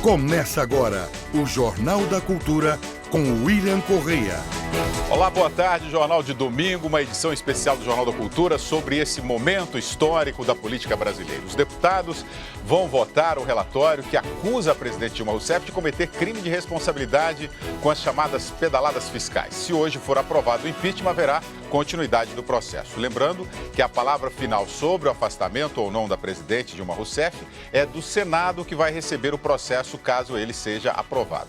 Começa agora o Jornal da Cultura com William Correia. Olá, boa tarde. Jornal de domingo, uma edição especial do Jornal da Cultura sobre esse momento histórico da política brasileira. Os deputados vão votar o relatório que acusa a presidente Dilma Rousseff de cometer crime de responsabilidade com as chamadas pedaladas fiscais. Se hoje for aprovado o impeachment, haverá continuidade do processo. Lembrando que a palavra final sobre o afastamento ou não da presidente Dilma Rousseff é do Senado, que vai receber o processo caso ele seja aprovado.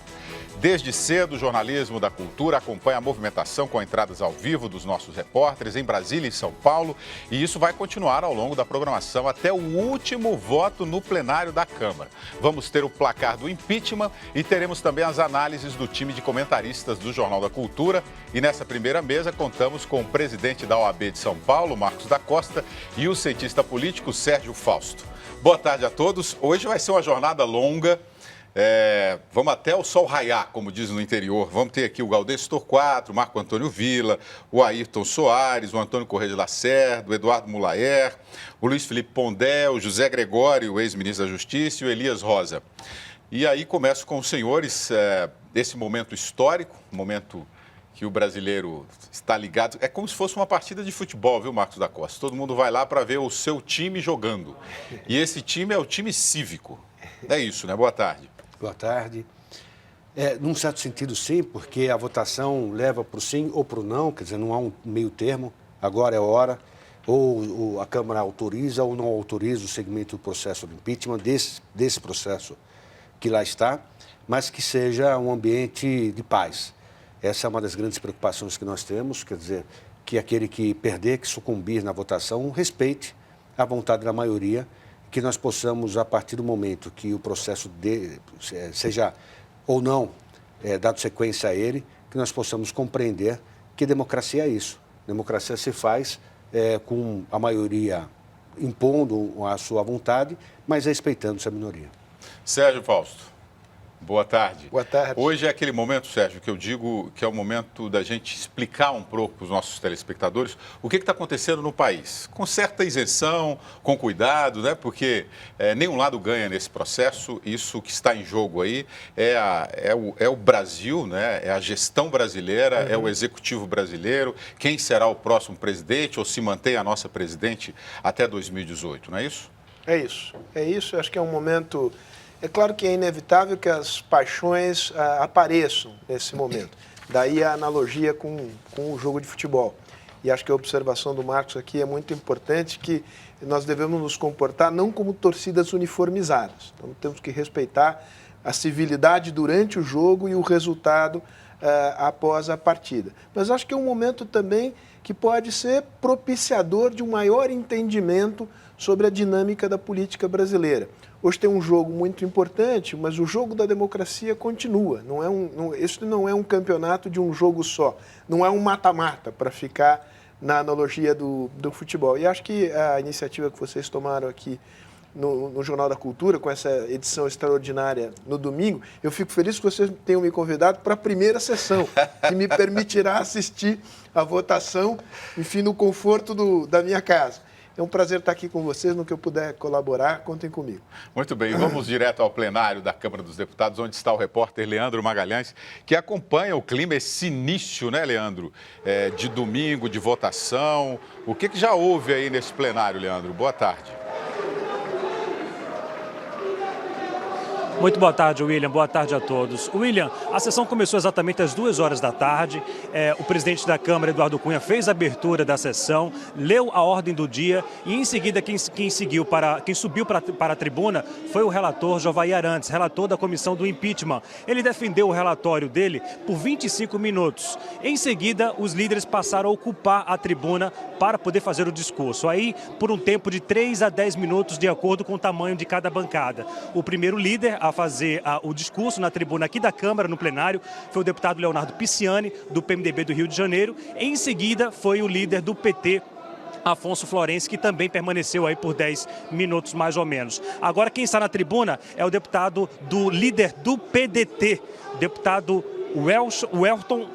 Desde cedo, o jornalismo da cultura acompanha a movimentação com entradas ao vivo dos nossos repórteres em Brasília e São Paulo, e isso vai continuar ao longo da programação até o último voto no plenário da Câmara. Vamos ter o placar do impeachment e teremos também as análises do time de comentaristas do Jornal da Cultura. E nessa primeira mesa contamos com o presidente da OAB de São Paulo, Marcos da Costa, e o cientista político Sérgio Fausto. Boa tarde a todos. Hoje vai ser uma jornada longa. Vamos até o sol raiar, como diz no interior. Vamos ter aqui o Galdêncio Torquato, o Marco Antônio Villa, o Ayrton Soares, o Antônio Corrêa de Lacerda, o Eduardo Mulaer, o Luiz Felipe Pondé, o José Gregório, o ex-ministro da Justiça, e o Elias Rosa. E aí começo com os senhores, esse momento histórico, momento que o brasileiro está ligado. É como se fosse uma partida de futebol, viu, Marcos da Costa? Todo mundo vai lá para ver o seu time jogando. E esse time é o time cívico. É isso, né? Boa tarde. Boa tarde. Num certo sentido, sim, porque a votação leva para o sim ou para o não, quer dizer, não há um meio termo, agora é hora, ou a Câmara autoriza ou não autoriza o segmento do processo do impeachment, desse processo que lá está, mas que seja um ambiente de paz. Essa é uma das grandes preocupações que nós temos, quer dizer, que aquele que perder, que sucumbir na votação, respeite a vontade da maioria, que nós possamos, a partir do momento que o processo seja ou não dado sequência a ele, que nós possamos compreender que democracia é isso. Democracia se faz com a maioria impondo a sua vontade, mas respeitando-se a minoria. Sérgio Fausto. Boa tarde. Boa tarde. Hoje é aquele momento, Sérgio, que eu digo que é o momento da gente explicar um pouco para os nossos telespectadores o que está acontecendo no país. Com certa isenção, com cuidado, né? Porque nenhum lado ganha nesse processo. Isso que está em jogo aí é o Brasil, né? É a gestão brasileira, é o executivo brasileiro. Quem será o próximo presidente ou se mantém a nossa presidente até 2018, não é isso? É isso. É isso. Acho que é um momento... É claro que é inevitável que as paixões apareçam nesse momento. Daí a analogia com o jogo de futebol. E acho que a observação do Marcos aqui é muito importante, que nós devemos nos comportar não como torcidas uniformizadas. Então, temos que respeitar a civilidade durante o jogo e o resultado após a partida. Mas acho que é um momento também que pode ser propiciador de um maior entendimento sobre a dinâmica da política brasileira. Hoje tem um jogo muito importante, mas o jogo da democracia continua. Isso não é um campeonato de um jogo só. Não é um mata-mata, para ficar na analogia do futebol. E acho que a iniciativa que vocês tomaram aqui no Jornal da Cultura, com essa edição extraordinária no domingo, eu fico feliz que vocês tenham me convidado para a primeira sessão, que me permitirá assistir a votação, enfim, no conforto da minha casa. É um prazer estar aqui com vocês, no que eu puder colaborar, contem comigo. Muito bem, vamos direto ao plenário da Câmara dos Deputados, onde está o repórter Leandro Magalhães, que acompanha o clima, esse início, né, Leandro, de domingo, de votação. O que já houve aí nesse plenário, Leandro? Boa tarde. Muito boa tarde, William. Boa tarde a todos. William, a sessão começou exatamente às 2 horas da tarde. O presidente da Câmara, Eduardo Cunha, fez a abertura da sessão, leu a ordem do dia e, em seguida, quem subiu para a tribuna foi o relator Jovair Arantes, relator da comissão do impeachment. Ele defendeu o relatório dele por 25 minutos. Em seguida, os líderes passaram a ocupar a tribuna para poder fazer o discurso. Aí, por um tempo de 3 a 10 minutos, de acordo com o tamanho de cada bancada. O primeiro líder a fazer o discurso na tribuna aqui da Câmara, no plenário, foi o deputado Leonardo Pisciani, do PMDB do Rio de Janeiro. Em seguida, foi o líder do PT, Afonso Florencio, que também permaneceu aí por 10 minutos mais ou menos. Agora quem está na tribuna é o deputado líder do PDT, deputado Welton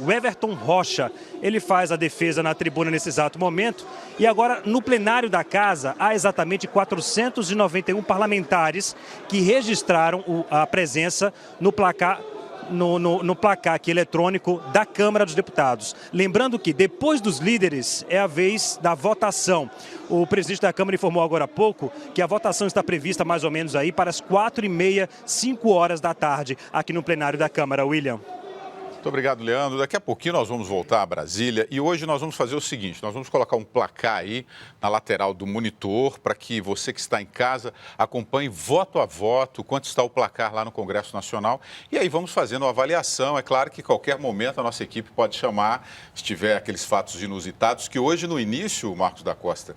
o Everton Rocha. Ele faz a defesa na tribuna nesse exato momento. E agora, no plenário da Casa, há exatamente 491 parlamentares que registraram a presença no placar no placar aqui eletrônico da Câmara dos Deputados. Lembrando que depois dos líderes é a vez da votação. O presidente da Câmara informou agora há pouco que a votação está prevista mais ou menos aí para as 4h30, 5 horas da tarde, aqui no plenário da Câmara. William. Muito obrigado, Leandro. Daqui a pouquinho nós vamos voltar a Brasília e hoje nós vamos fazer o seguinte, nós vamos colocar um placar aí na lateral do monitor para que você que está em casa acompanhe voto a voto quanto está o placar lá no Congresso Nacional e aí vamos fazendo uma avaliação. É claro que em qualquer momento a nossa equipe pode chamar, se tiver aqueles fatos inusitados, que hoje no início, Marcos da Costa,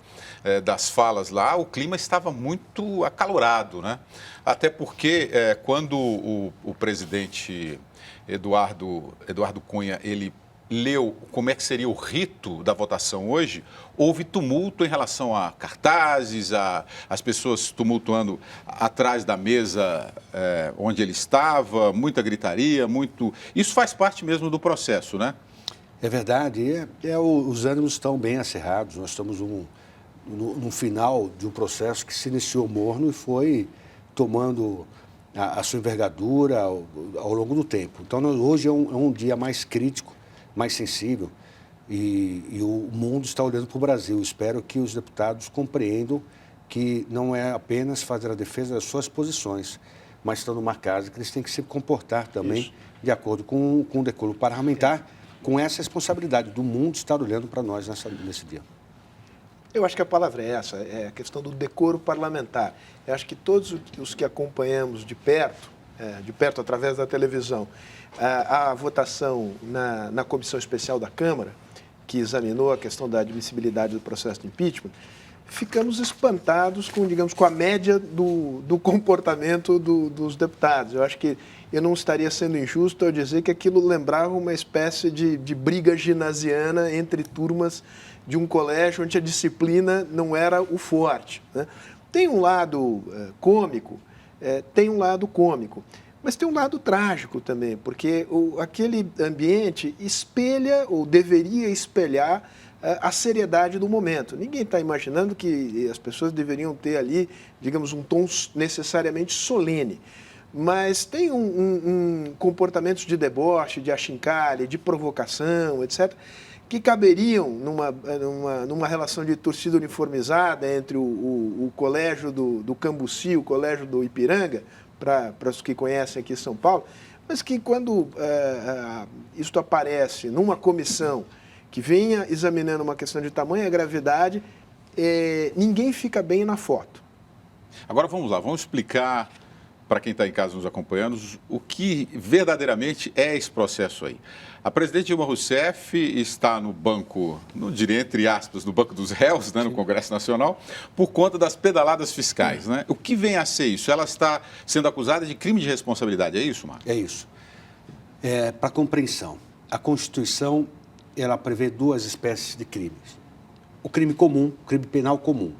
das falas lá, o clima estava muito acalorado, né? Até porque quando o presidente Eduardo Cunha, ele leu como é que seria o rito da votação hoje, houve tumulto em relação a cartazes, as pessoas tumultuando atrás da mesa onde ele estava, muita gritaria, muito... Isso faz parte mesmo do processo, né? É verdade, os ânimos estão bem acirrados, nós estamos no final de um processo que se iniciou morno e foi tomando a sua envergadura ao longo do tempo. Então, hoje é um dia mais crítico, mais sensível, e o mundo está olhando para o Brasil. Espero que os deputados compreendam que não é apenas fazer a defesa das suas posições, mas estão numa casa que eles têm que se comportar também de acordo com o decoro parlamentar, com essa responsabilidade do mundo estar olhando para nós nesse dia. Eu acho que a palavra é essa, é a questão do decoro parlamentar. Eu acho que todos os que acompanhamos de perto através da televisão, a votação na Comissão Especial da Câmara, que examinou a questão da admissibilidade do processo de impeachment, ficamos espantados com a média do comportamento dos deputados. Eu acho que eu não estaria sendo injusto ao dizer que aquilo lembrava uma espécie de briga ginasiana entre turmas de um colégio onde a disciplina não era o forte, né? Tem um lado cômico, mas tem um lado trágico também, porque aquele ambiente espelha ou deveria espelhar a seriedade do momento. Ninguém está imaginando que as pessoas deveriam ter ali, digamos, um tom necessariamente solene. Mas tem comportamentos de deboche, de achincalhe, de provocação, etc., que caberiam numa relação de torcida uniformizada entre o colégio do Cambuci, o colégio do Ipiranga, para os que conhecem aqui São Paulo, mas que quando isto aparece numa comissão que venha examinando uma questão de tamanha gravidade, ninguém fica bem na foto. Agora vamos lá, vamos explicar para quem está em casa nos acompanhando o que verdadeiramente é esse processo aí. A presidente Dilma Rousseff está no banco, não diria entre aspas, no banco dos réus, né, no Congresso Nacional, por conta das pedaladas fiscais, né? O que vem a ser isso? Ela está sendo acusada de crime de responsabilidade, é isso, Marcos? É isso. Para compreensão, a Constituição ela prevê duas espécies de crimes. O crime comum, o crime penal comum,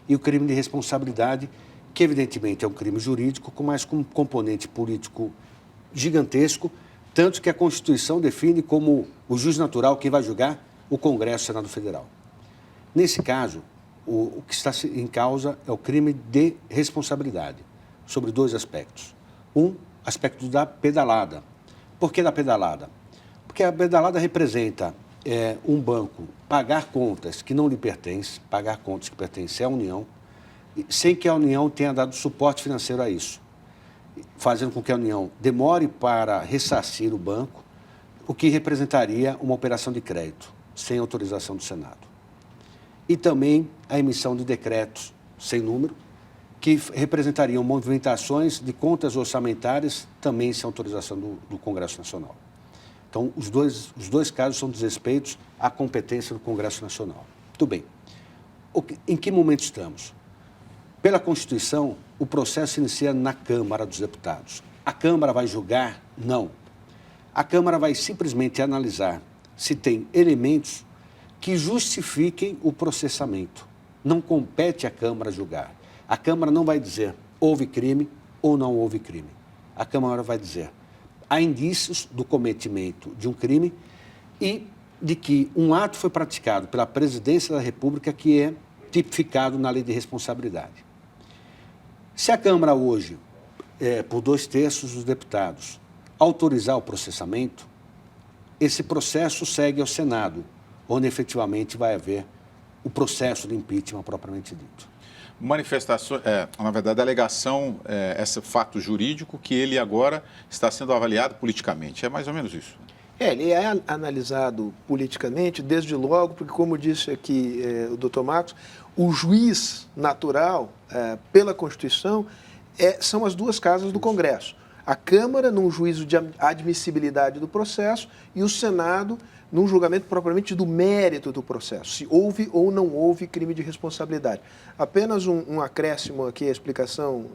e o crime de responsabilidade, que evidentemente é um crime jurídico, mas com um componente político gigantesco, tanto que a Constituição define como o juiz natural quem vai julgar o Congresso e o Senado Federal. Nesse caso, o que está em causa é o crime de responsabilidade, sobre dois aspectos. Um, aspecto da pedalada. Por que da pedalada? Porque a pedalada representa um banco pagar contas que não lhe pertencem, pagar contas que pertencem à União, sem que a União tenha dado suporte financeiro a isso, fazendo com que a União demore para ressarcir o banco, o que representaria uma operação de crédito, sem autorização do Senado. E também a emissão de decretos sem número, que representariam movimentações de contas orçamentárias, também sem autorização do Congresso Nacional. Então, os dois casos são desrespeitos à competência do Congresso Nacional. Muito bem. Em que momento estamos? Pela Constituição, o processo inicia na Câmara dos Deputados. A Câmara vai julgar? Não. A Câmara vai simplesmente analisar se tem elementos que justifiquem o processamento. Não compete à Câmara julgar. A Câmara não vai dizer houve crime ou não houve crime. A Câmara vai dizer há indícios do cometimento de um crime e de que um ato foi praticado pela presidência da República que é tipificado na lei de responsabilidade. Se a Câmara hoje, por 2/3 dos deputados, autorizar o processamento, esse processo segue ao Senado, onde efetivamente vai haver o processo de impeachment propriamente dito. Manifestações, na verdade, a alegação, esse fato jurídico que ele agora está sendo avaliado politicamente. É mais ou menos isso. Ele é analisado politicamente, desde logo, porque, como disse aqui o doutor Marcos, o juiz natural, pela Constituição, são as duas casas do Congresso. A Câmara, num juízo de admissibilidade do processo, e o Senado, num julgamento propriamente do mérito do processo, se houve ou não houve crime de responsabilidade. Apenas um acréscimo aqui, a explicação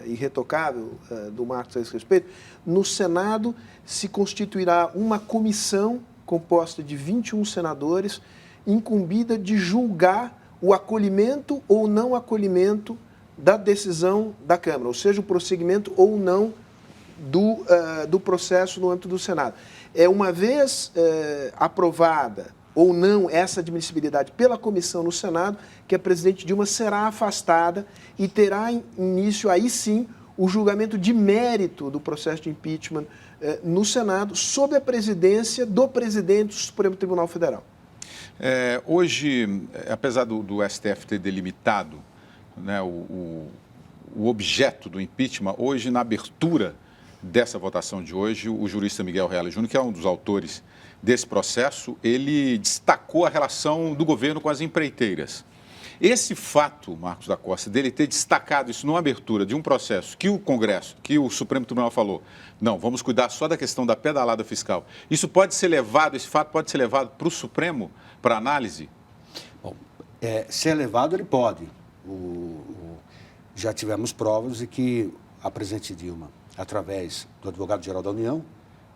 irretocável do Marcos a esse respeito. No Senado, se constituirá uma comissão composta de 21 senadores, incumbida de julgar o acolhimento ou não acolhimento da decisão da Câmara, ou seja, o prosseguimento ou não do processo no âmbito do Senado. Uma vez aprovada ou não essa admissibilidade pela comissão no Senado, que a presidente Dilma será afastada e terá início, aí sim, o julgamento de mérito do processo de impeachment no Senado, sob a presidência do presidente do Supremo Tribunal Federal. Hoje, apesar do STF ter delimitado, né, o objeto do impeachment, hoje, na abertura dessa votação de hoje, o jurista Miguel Reale Júnior, que é um dos autores desse processo, ele destacou a relação do governo com as empreiteiras. Esse fato, Marcos da Costa, dele ter destacado isso numa abertura de um processo que o Congresso, que o Supremo Tribunal falou, não, vamos cuidar só da questão da pedalada fiscal. Isso pode ser levado, esse fato pode ser levado para o Supremo para análise? Bom, se é levado, ele pode. Já tivemos provas de que a presidente Dilma, através do advogado-geral da União,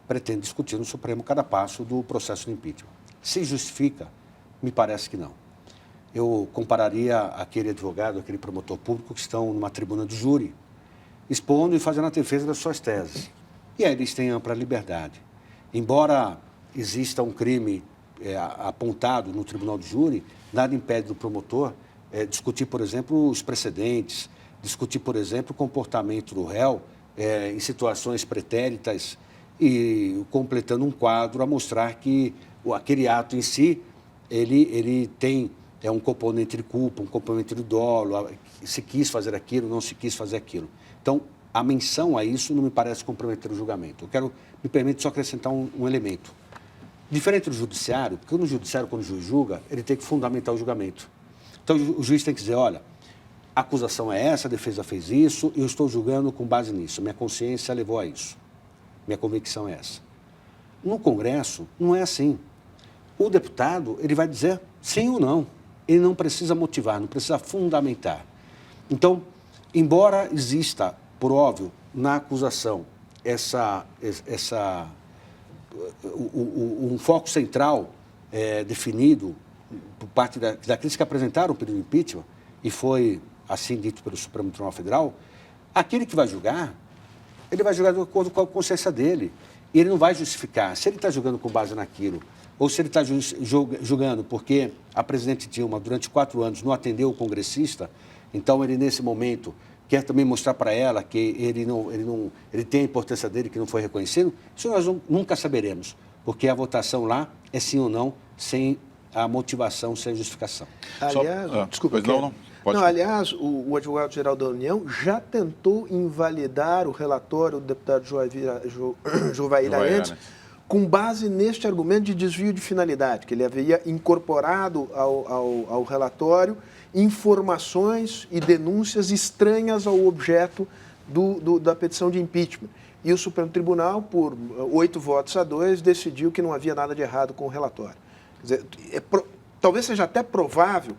pretende discutir no Supremo cada passo do processo de impeachment. Se justifica, me parece que não. Eu compararia aquele advogado, aquele promotor público que estão numa tribuna de júri, expondo e fazendo a defesa das suas teses. E aí eles têm ampla liberdade. Embora exista um crime apontado no tribunal de júri, nada impede do promotor discutir, por exemplo, os precedentes, discutir, por exemplo, o comportamento do réu em situações pretéritas e completando um quadro a mostrar que aquele ato em si, ele tem um componente de culpa, um componente de dolo, se quis fazer aquilo, não se quis fazer aquilo. Então, a menção a isso não me parece comprometer o julgamento. Me permite só acrescentar um elemento. Diferente do judiciário, porque no judiciário, quando o juiz julga, ele tem que fundamentar o julgamento. Então, o juiz tem que dizer, olha, a acusação é essa, a defesa fez isso, e eu estou julgando com base nisso. Minha consciência levou a isso. Minha convicção é essa. No Congresso, não é assim. O deputado, ele vai dizer sim ou não. Ele não precisa motivar, não precisa fundamentar. Então, embora exista, por óbvio, na acusação, um foco central definido por parte daqueles que apresentaram o pedido de impeachment, e foi assim dito pelo Supremo Tribunal Federal, aquele que vai julgar, ele vai julgar de acordo com a consciência dele. E ele não vai justificar. Se ele está julgando com base naquilo, ou se ele está julgando porque a presidente Dilma, durante 4 anos, não atendeu o congressista, então ele, nesse momento, quer também mostrar para ela que ele tem a importância dele, que não foi reconhecido, isso nós nunca saberemos, porque a votação lá é sim ou não, sem a motivação, sem a justificação. Aliás, desculpa. Não, aliás, o advogado-geral da União já tentou invalidar o relatório do deputado Jovair Arantes com base neste argumento de desvio de finalidade, que ele havia incorporado ao relatório informações e denúncias estranhas ao objeto da petição de impeachment. E o Supremo Tribunal, por 8-2, decidiu que não havia nada de errado com o relatório. Quer dizer, talvez seja até provável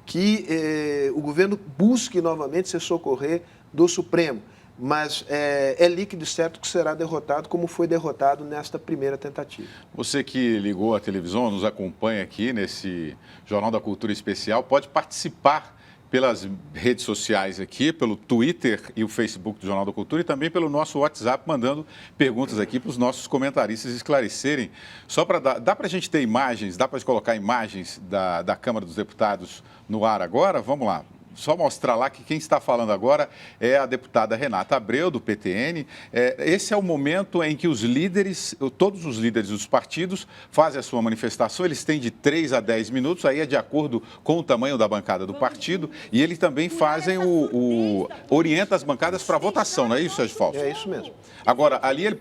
que o governo busque novamente se socorrer do Supremo, mas é líquido e certo que será derrotado como foi derrotado nesta primeira tentativa. Você que ligou a televisão, nos acompanha aqui nesse Jornal da Cultura Especial, pode participar pelas redes sociais aqui, pelo Twitter e o Facebook do Jornal da Cultura e também pelo nosso WhatsApp, mandando perguntas aqui para os nossos comentaristas esclarecerem. Só para dá para a gente ter imagens, dá para colocar imagens da Câmara dos Deputados no ar agora? Vamos lá. Só mostrar lá que quem está falando agora é a deputada Renata Abreu, do PTN. Esse é o momento em que os líderes, todos os líderes dos partidos, fazem a sua manifestação. Eles têm de 3 a 10 minutos, aí é de acordo com o tamanho da bancada do partido. E eles também fazem orienta as bancadas para votação, não é isso, Sérgio Fausto? É isso mesmo. Agora, ali ele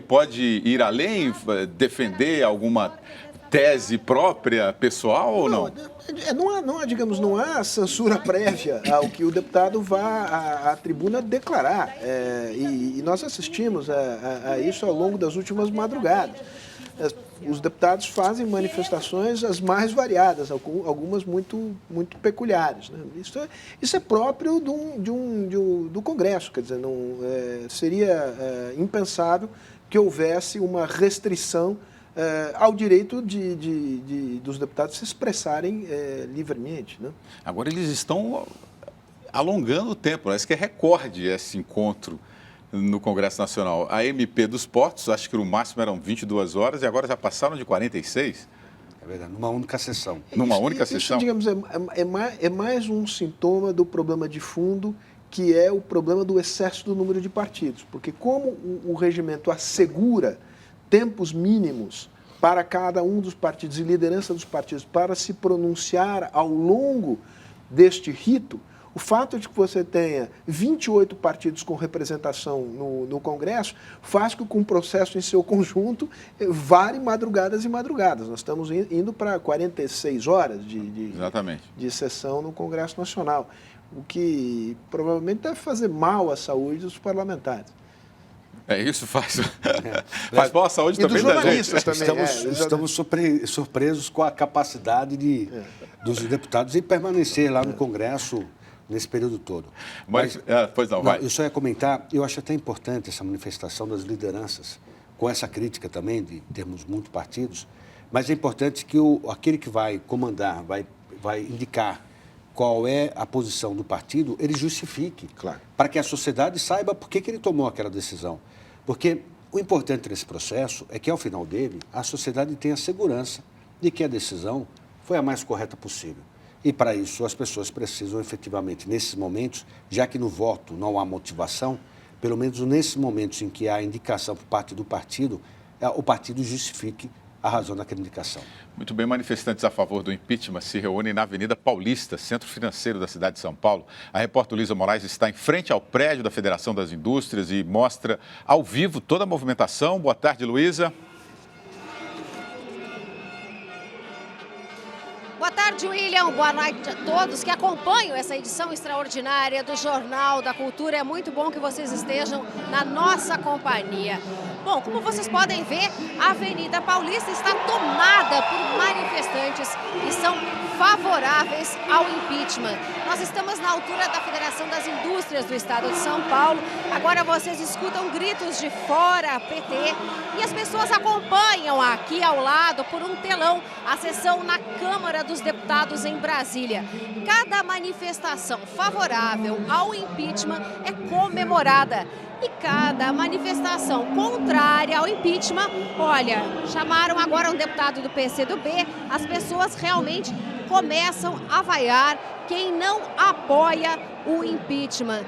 pode ir além, defender alguma tese própria, pessoal ou não? Não há censura prévia ao que o deputado vá à tribuna declarar. E nós assistimos a isso ao longo das últimas madrugadas. Os deputados fazem manifestações as mais variadas, algumas muito peculiares, né? Isso é próprio do Congresso, quer dizer, seria impensável que houvesse uma restrição ao direito dos deputados se expressarem livremente, né? Agora eles estão alongando o tempo, parece que é recorde esse encontro no Congresso Nacional. A MP dos Portos, acho que no máximo eram 22 horas e agora já passaram de 46. É verdade, numa única sessão. Numa única sessão? Digamos, é mais um sintoma do problema de fundo, que é o problema do excesso do número de partidos. Porque como o regimento assegura tempos mínimos para cada um dos partidos e liderança dos partidos para se pronunciar ao longo deste rito, o fato de que você tenha 28 partidos com representação no Congresso faz com que o processo em seu conjunto vare madrugadas e madrugadas. Nós estamos indo para 46 horas de sessão no Congresso Nacional, o que provavelmente deve fazer mal à saúde dos parlamentares. Isso faz mal à saúde também da gente. Estamos surpresos com a capacidade dos deputados em permanecer lá no Congresso nesse período todo. Pois não, vai. Eu só ia comentar, eu acho até importante essa manifestação das lideranças, com essa crítica também de termos muitos partidos, mas é importante que aquele que vai comandar, vai indicar qual é a posição do partido, ele justifique, claro, para que a sociedade saiba por que ele tomou aquela decisão. Porque o importante nesse processo é que, ao final dele, a sociedade tenha segurança de que a decisão foi a mais correta possível. E, para isso, as pessoas precisam, efetivamente, nesses momentos, já que no voto não há motivação, pelo menos nesses momentos em que há indicação por parte do partido, o partido justifique a razão daquela indicação. Muito bem, manifestantes a favor do impeachment se reúnem na Avenida Paulista, centro financeiro da cidade de São Paulo. A repórter Luísa Moraes está em frente ao prédio da Federação das Indústrias e mostra ao vivo toda a movimentação. Boa tarde, Luísa. Boa tarde, William. Boa noite a todos que acompanham essa edição extraordinária do Jornal da Cultura. É muito bom que vocês estejam na nossa companhia. Bom, como vocês podem ver, a Avenida Paulista está tomada por manifestantes que são favoráveis ao impeachment. Nós estamos na altura da Federação das Indústrias do Estado de São Paulo. Agora vocês escutam gritos de fora, PT, e as pessoas acompanham aqui ao lado, por um telão, a sessão na Câmara dos Deputados em Brasília. Cada manifestação favorável ao impeachment é comemorada. E cada manifestação contrária ao impeachment, olha, chamaram agora um deputado do PCdoB, as pessoas realmente começam a vaiar quem não apoia o impeachment.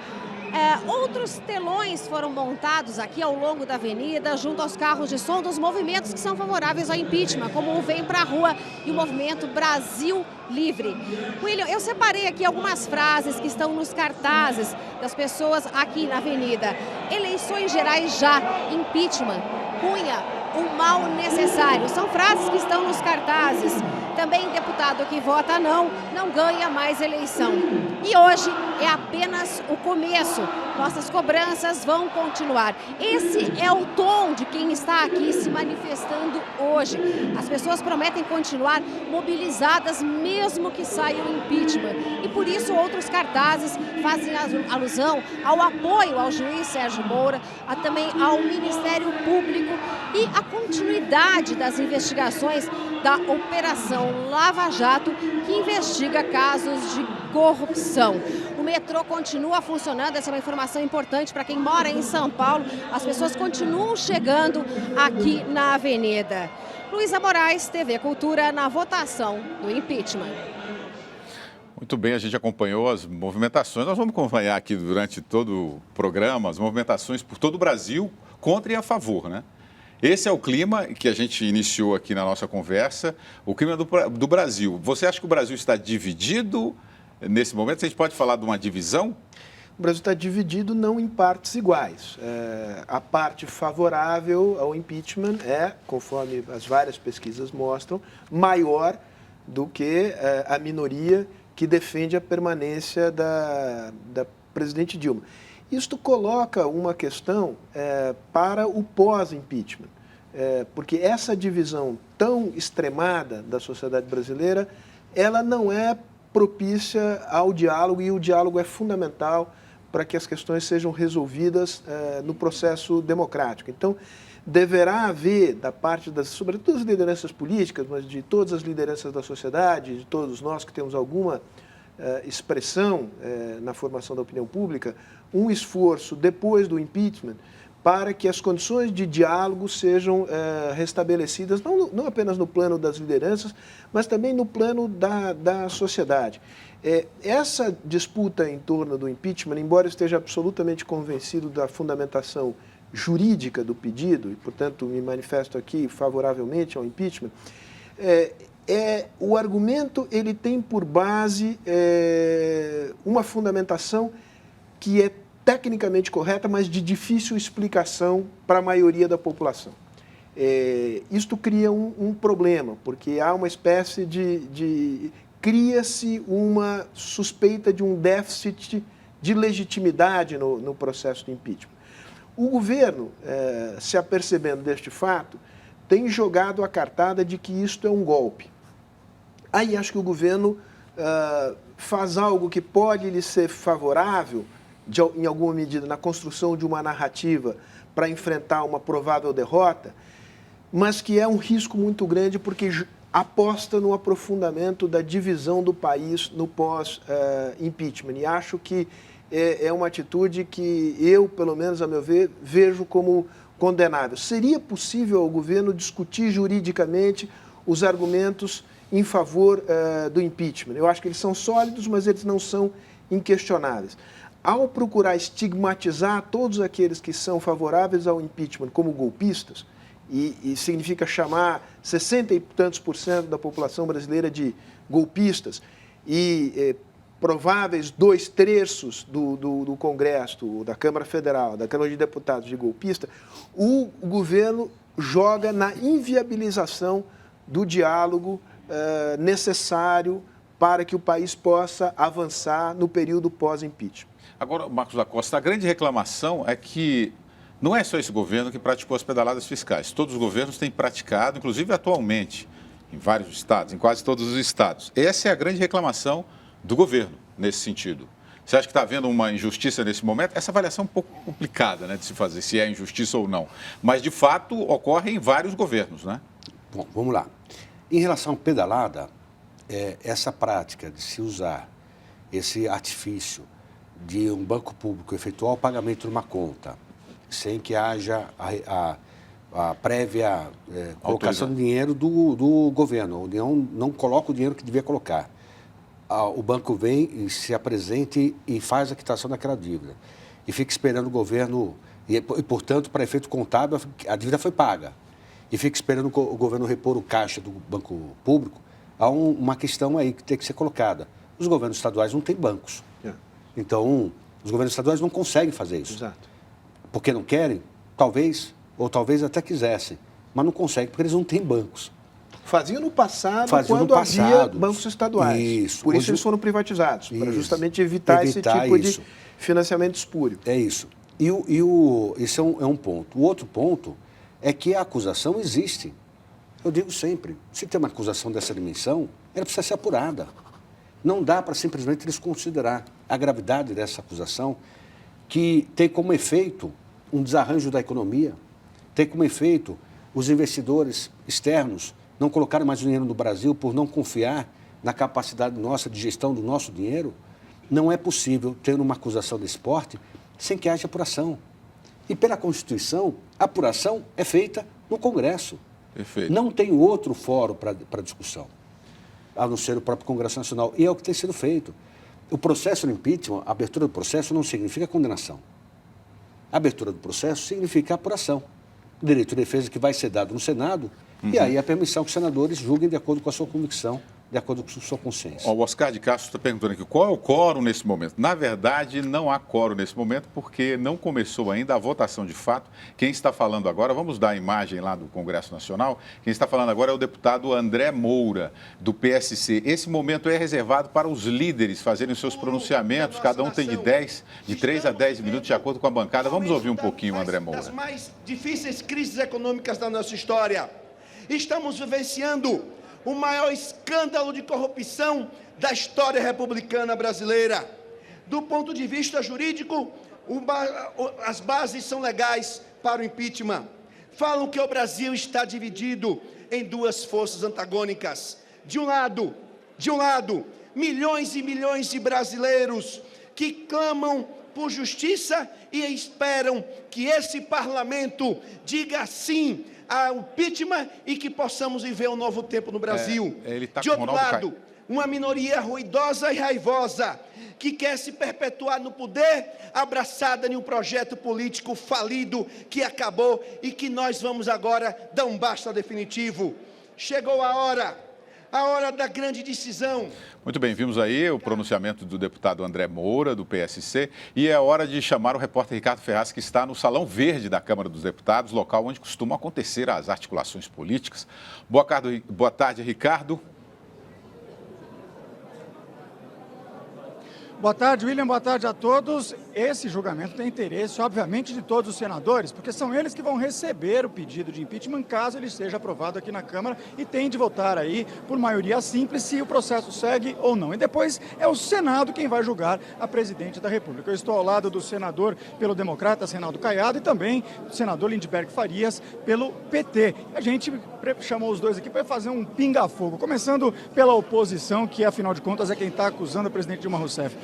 Outros telões foram montados aqui ao longo da avenida, junto aos carros de som dos movimentos que são favoráveis ao impeachment, como o Vem Pra Rua e o movimento Brasil Livre. William, eu separei aqui algumas frases que estão nos cartazes das pessoas aqui na avenida. Eleições gerais já, impeachment, Cunha, o mal necessário. São frases que estão nos cartazes. Também deputado que vota não ganha mais eleição. E hoje é apenas o começo. Nossas cobranças vão continuar. Esse é o tom de quem está aqui se manifestando hoje. As pessoas prometem continuar mobilizadas mesmo que saia o impeachment. E por isso outros cartazes fazem alusão ao apoio ao juiz Sérgio Moro, também ao Ministério Público e a continuidade das investigações da Operação Lava Jato, que investiga casos de corrupção. O metrô continua funcionando, essa é uma informação importante para quem mora em São Paulo. As pessoas continuam chegando aqui na avenida. Luísa Moraes, TV Cultura, na votação do impeachment. Muito bem, a gente acompanhou as movimentações. Nós vamos acompanhar aqui durante todo o programa as movimentações por todo o Brasil, contra e a favor, né? Esse é o clima que a gente iniciou aqui na nossa conversa, o clima do Brasil. Você acha que o Brasil está dividido nesse momento? A gente pode falar de uma divisão? O Brasil está dividido não em partes iguais. A parte favorável ao impeachment é, conforme as várias pesquisas mostram, maior do que a minoria que defende a permanência da presidente Dilma. Isto coloca uma questão para o pós-impeachment, porque essa divisão tão extremada da sociedade brasileira, ela não é propícia ao diálogo, e o diálogo é fundamental para que as questões sejam resolvidas no processo democrático. Então, deverá haver, da parte sobretudo das lideranças políticas, mas de todas as lideranças da sociedade, de todos nós que temos alguma expressão na formação da opinião pública, um esforço depois do impeachment para que as condições de diálogo sejam restabelecidas, não apenas no plano das lideranças, mas também no plano da sociedade. Essa disputa em torno do impeachment, embora eu esteja absolutamente convencido da fundamentação jurídica do pedido, e, portanto, me manifesto aqui favoravelmente ao impeachment, o argumento ele tem por base uma fundamentação que é tecnicamente correta, mas de difícil explicação para a maioria da população. Isto cria um problema, porque há uma espécie cria-se uma suspeita de um déficit de legitimidade no processo de impeachment. O governo, se apercebendo deste fato, tem jogado a cartada de que isto é um golpe. Aí acho que o governo faz algo que pode lhe ser favorável, em alguma medida, na construção de uma narrativa para enfrentar uma provável derrota, mas que é um risco muito grande porque aposta no aprofundamento da divisão do país no pós-impeachment. E acho que é uma atitude que eu, pelo menos a meu ver, vejo como condenável. Seria possível ao governo discutir juridicamente os argumentos em favor do impeachment? Eu acho que eles são sólidos, mas eles não são inquestionáveis. Ao procurar estigmatizar todos aqueles que são favoráveis ao impeachment como golpistas, e significa chamar 60 e tantos % da população brasileira de golpistas, e prováveis 2/3 do Congresso, da Câmara Federal, da Câmara de Deputados de golpista, o governo joga na inviabilização do diálogo necessário para que o país possa avançar no período pós-impeachment. Agora, Marcos da Costa, a grande reclamação é que não é só esse governo que praticou as pedaladas fiscais. Todos os governos têm praticado, inclusive atualmente, em vários estados, em quase todos os estados. Essa é a grande reclamação do governo, nesse sentido. Você acha que está havendo uma injustiça nesse momento? Essa avaliação é um pouco complicada, né, de se fazer, se é injustiça ou não. Mas, de fato, ocorre em vários governos, né? Bom, vamos lá. Em relação à pedalada, essa prática de se usar esse artifício de um banco público efetuar o pagamento de uma conta sem que haja a prévia colocação de dinheiro do governo. A União não coloca o dinheiro que devia colocar. O banco vem e se apresente e faz a quitação daquela dívida. E fica esperando o governo, e portanto, para efeito contábil, a dívida foi paga. E fica esperando o governo repor o caixa do banco público. Há uma questão aí que tem que ser colocada. Os governos estaduais não têm bancos. Então, os governos estaduais não conseguem fazer isso. Exato. Porque não querem? Talvez, ou talvez até quisessem, mas não conseguem porque eles não têm bancos. Faziam no passado quando havia bancos estaduais. Isso. Por isso eles foram privatizados, para justamente evitar esse tipo de financiamento espúrio. É isso. Esse é um ponto. O outro ponto é que a acusação existe. Eu digo sempre, se tem uma acusação dessa dimensão, ela precisa ser apurada. Não dá para simplesmente desconsiderar a gravidade dessa acusação, que tem como efeito um desarranjo da economia, tem como efeito os investidores externos não colocaram mais dinheiro no Brasil por não confiar na capacidade nossa de gestão do nosso dinheiro, não é possível ter uma acusação desse porte sem que haja apuração. E pela Constituição, a apuração é feita no Congresso. Perfeito. Não tem outro fórum para discussão, a não ser o próprio Congresso Nacional. E é o que tem sido feito. O processo de impeachment, a abertura do processo não significa condenação. A abertura do processo significa apuração. O direito de defesa que vai ser dado no Senado, e aí a permissão que os senadores julguem de acordo com a sua convicção, de acordo com a sua consciência. O Oscar de Castro está perguntando aqui, qual é o quórum nesse momento? Na verdade, não há quórum nesse momento, porque não começou ainda a votação de fato. Quem está falando agora, vamos dar a imagem lá do Congresso Nacional, quem está falando agora é o deputado André Moura, do PSC. Esse momento é reservado para os líderes fazerem os seus pronunciamentos, cada um tem de 3 a 10 minutos, de acordo com a bancada. Vamos ouvir um pouquinho o André Moura. Das mais difíceis crises econômicas da nossa história. Estamos vivenciando o maior escândalo de corrupção da história republicana brasileira. Do ponto de vista jurídico, as bases são legais para o impeachment. Falam que o Brasil está dividido em duas forças antagônicas. De um lado, milhões e milhões de brasileiros que clamam por justiça e esperam que esse parlamento diga sim ao impeachment e que possamos viver um novo tempo no Brasil. De outro lado, uma minoria ruidosa e raivosa que quer se perpetuar no poder, abraçada em um projeto político falido que acabou e que nós vamos agora dar um basta definitivo. Chegou a hora da grande decisão. Muito bem, vimos aí o pronunciamento do deputado André Moura, do PSC, e é hora de chamar o repórter Ricardo Ferraz, que está no Salão Verde da Câmara dos Deputados, local onde costumam acontecer as articulações políticas. Boa tarde, Ricardo. Boa tarde, William. Boa tarde a todos. Esse julgamento tem interesse, obviamente, de todos os senadores, porque são eles que vão receber o pedido de impeachment caso ele seja aprovado aqui na Câmara e tem de votar aí por maioria simples se o processo segue ou não. E depois é o Senado quem vai julgar a presidente da República. Eu estou ao lado do senador pelo Democratas, Reinaldo Caiado, e também do senador Lindbergh Farias pelo PT. A gente chamou os dois aqui para fazer um pinga-fogo, começando pela oposição, que afinal de contas é quem está acusando o presidente Dilma Rousseff.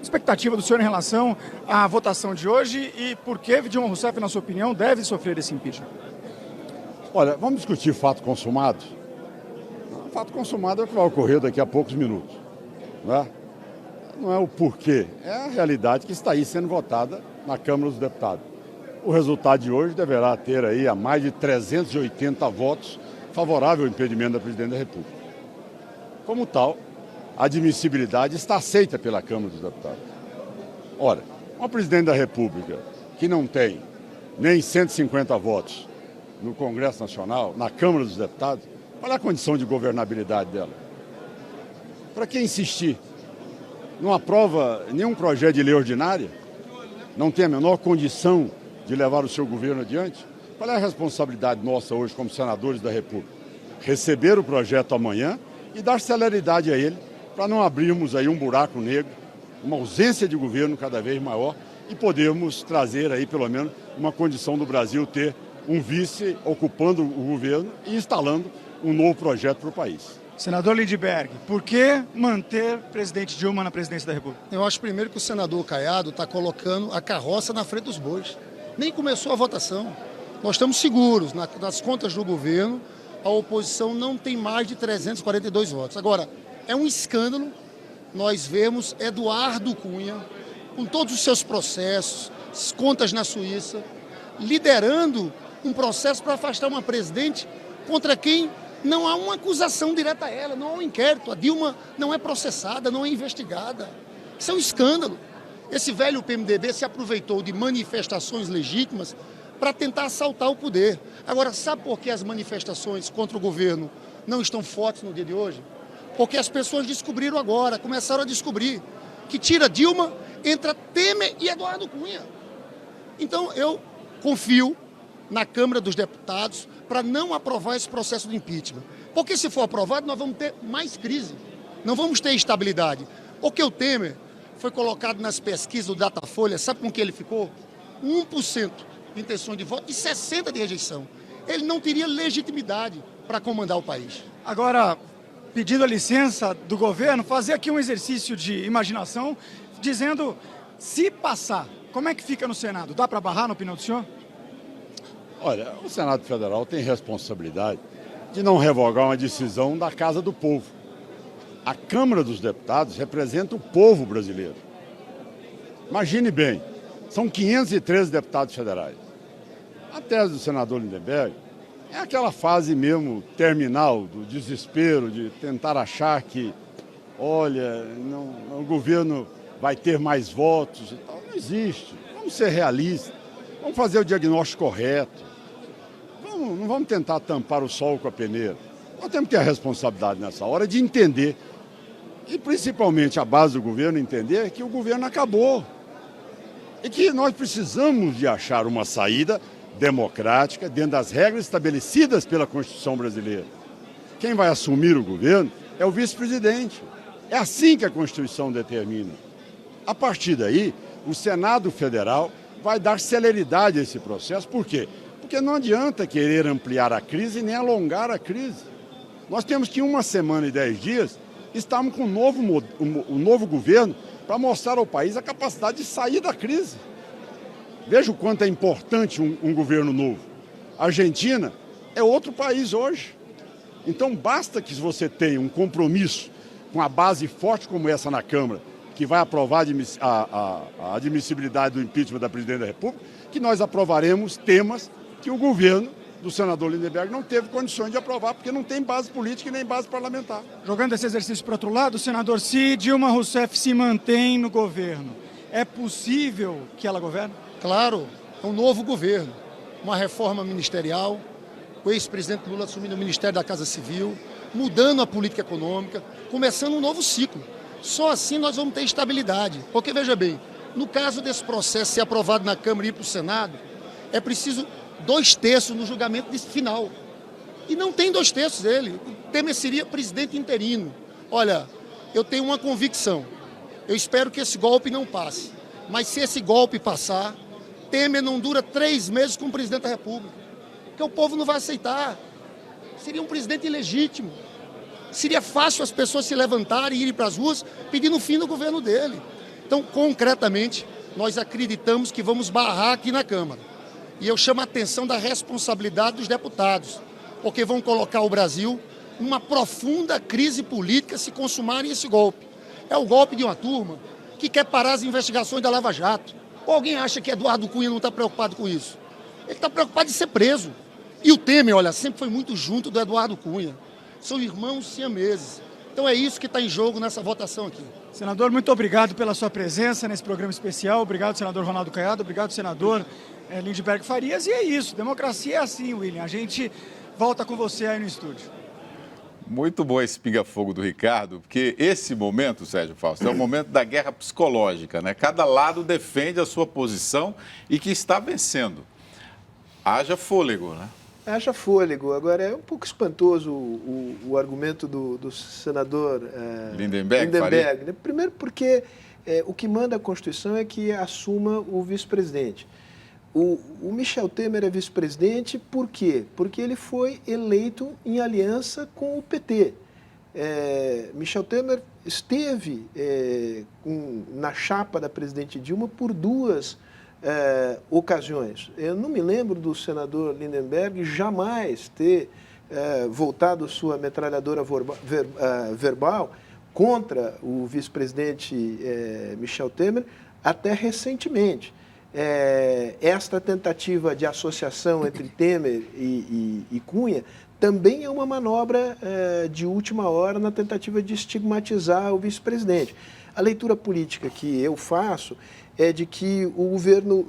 Expectativa do senhor em relação à votação de hoje e por que Dilma Rousseff, na sua opinião, deve sofrer esse impeachment? Olha, vamos discutir fato consumado. O fato consumado é o que vai ocorrer daqui a poucos minutos, né? Não é o porquê, é a realidade que está aí sendo votada na Câmara dos Deputados. O resultado de hoje deverá ter aí a mais de 380 votos favorável ao impedimento da presidente da República. Como tal, a admissibilidade está aceita pela Câmara dos Deputados. Ora, uma presidente da República que não tem nem 150 votos no Congresso Nacional, na Câmara dos Deputados, qual é a condição de governabilidade dela? Para que insistir? Não aprova nenhum projeto de lei ordinária? Não tem a menor condição de levar o seu governo adiante? Qual é a responsabilidade nossa hoje como senadores da República? Receber o projeto amanhã e dar celeridade a ele, para não abrirmos aí um buraco negro, uma ausência de governo cada vez maior e podermos trazer aí pelo menos uma condição do Brasil ter um vice ocupando o governo e instalando um novo projeto para o país. Senador Lindbergh, por que manter o presidente Dilma na presidência da República? Eu acho primeiro que o senador Caiado está colocando a carroça na frente dos bois. Nem começou a votação. Nós estamos seguros, nas contas do governo, a oposição não tem mais de 342 votos. Agora, é um escândalo nós vemos Eduardo Cunha, com todos os seus processos, contas na Suíça, liderando um processo para afastar uma presidente contra quem não há uma acusação direta a ela, não há um inquérito. A Dilma não é processada, não é investigada. Isso é um escândalo. Esse velho PMDB se aproveitou de manifestações legítimas para tentar assaltar o poder. Agora, sabe por que as manifestações contra o governo não estão fortes no dia de hoje? Porque as pessoas descobriram agora, começaram a descobrir que tira Dilma, entra Temer e Eduardo Cunha. Então, eu confio na Câmara dos Deputados para não aprovar esse processo de impeachment. Porque se for aprovado, nós vamos ter mais crise, não vamos ter estabilidade. Porque o Temer foi colocado nas pesquisas do Datafolha, sabe com que ele ficou? 1% de intenção de voto e 60% de rejeição. Ele não teria legitimidade. para comandar o país. Agora, pedindo a licença do governo, fazer aqui um exercício de imaginação, dizendo, se passar, como é que fica no Senado? Dá para barrar, na opinião do senhor? Olha, o Senado Federal tem responsabilidade de não revogar uma decisão da Casa do Povo. A Câmara dos Deputados representa o povo brasileiro. Imagine bem, são 513 deputados federais. A tese do senador Lindenberg é aquela fase mesmo terminal do desespero, de tentar achar que, olha, o governo vai ter mais votos e tal. Não existe. Vamos ser realistas, vamos fazer o diagnóstico correto. Não vamos tentar tampar o sol com a peneira. Nós temos que ter a responsabilidade nessa hora de entender, e principalmente a base do governo entender que o governo acabou. E que nós precisamos de achar uma saída democrática dentro das regras estabelecidas pela Constituição brasileira. Quem vai assumir o governo é o vice-presidente. É assim que a Constituição determina. A partir daí, o Senado Federal vai dar celeridade a esse processo. Por quê? Porque não adianta querer ampliar a crise nem alongar a crise. Nós temos que, em 1 semana e 10 dias, estarmos com um novo governo para mostrar ao país a capacidade de sair da crise. Veja o quanto é importante um governo novo. A Argentina é outro país hoje. Então, basta que você tenha um compromisso com a base forte como essa na Câmara, que vai aprovar a admissibilidade do impeachment da Presidente da República, que nós aprovaremos temas que o governo do senador Lindenberg não teve condições de aprovar, porque não tem base política e nem base parlamentar. Jogando esse exercício para outro lado, senador, se Dilma Rousseff se mantém no governo, é possível que ela governe? Claro, é um novo governo, uma reforma ministerial, o ex-presidente Lula assumindo o Ministério da Casa Civil, mudando a política econômica, começando um novo ciclo. Só assim nós vamos ter estabilidade. Porque, veja bem, no caso desse processo ser aprovado na Câmara e ir para o Senado, é preciso 2/3 no julgamento final. E não tem 2/3 dele. O Temer seria presidente interino. Olha, eu tenho uma convicção. Eu espero que esse golpe não passe. Mas se esse golpe passar, Temer não dura 3 meses como presidente da República. Porque o povo não vai aceitar. Seria um presidente ilegítimo. Seria fácil as pessoas se levantarem e irem para as ruas pedindo o fim do governo dele. Então, concretamente, nós acreditamos que vamos barrar aqui na Câmara. E eu chamo a atenção da responsabilidade dos deputados, porque vão colocar o Brasil numa profunda crise política se consumarem esse golpe. É o golpe de uma turma que quer parar as investigações da Lava Jato. Ou alguém acha que Eduardo Cunha não está preocupado com isso? Ele está preocupado em ser preso. E o Temer, olha, sempre foi muito junto do Eduardo Cunha. São irmãos siameses. Então é isso que está em jogo nessa votação aqui. Senador, muito obrigado pela sua presença nesse programa especial. Obrigado, senador Ronaldo Caiado. Obrigado, senador Lindenberg Farias. E é isso, democracia é assim, William. A gente volta com você aí no estúdio. Muito bom esse pinga-fogo do Ricardo, porque esse momento, Sérgio Fausto, é o momento da guerra psicológica, né? Cada lado defende a sua posição e que está vencendo. Haja fôlego, né? Haja fôlego. Agora, é um pouco espantoso o argumento do senador Lindenberg, né? Primeiro porque o que manda a Constituição é que assuma o vice-presidente. O Michel Temer é vice-presidente por quê? Porque ele foi eleito em aliança com o PT. Michel Temer esteve na chapa da presidente Dilma por 2 ocasiões. Eu não me lembro do senador Lindenberg jamais ter voltado sua metralhadora verbal contra o vice-presidente Michel Temer até recentemente. Esta tentativa de associação entre Temer e Cunha também é uma manobra de última hora na tentativa de estigmatizar o vice-presidente. A leitura política que eu faço é de que o governo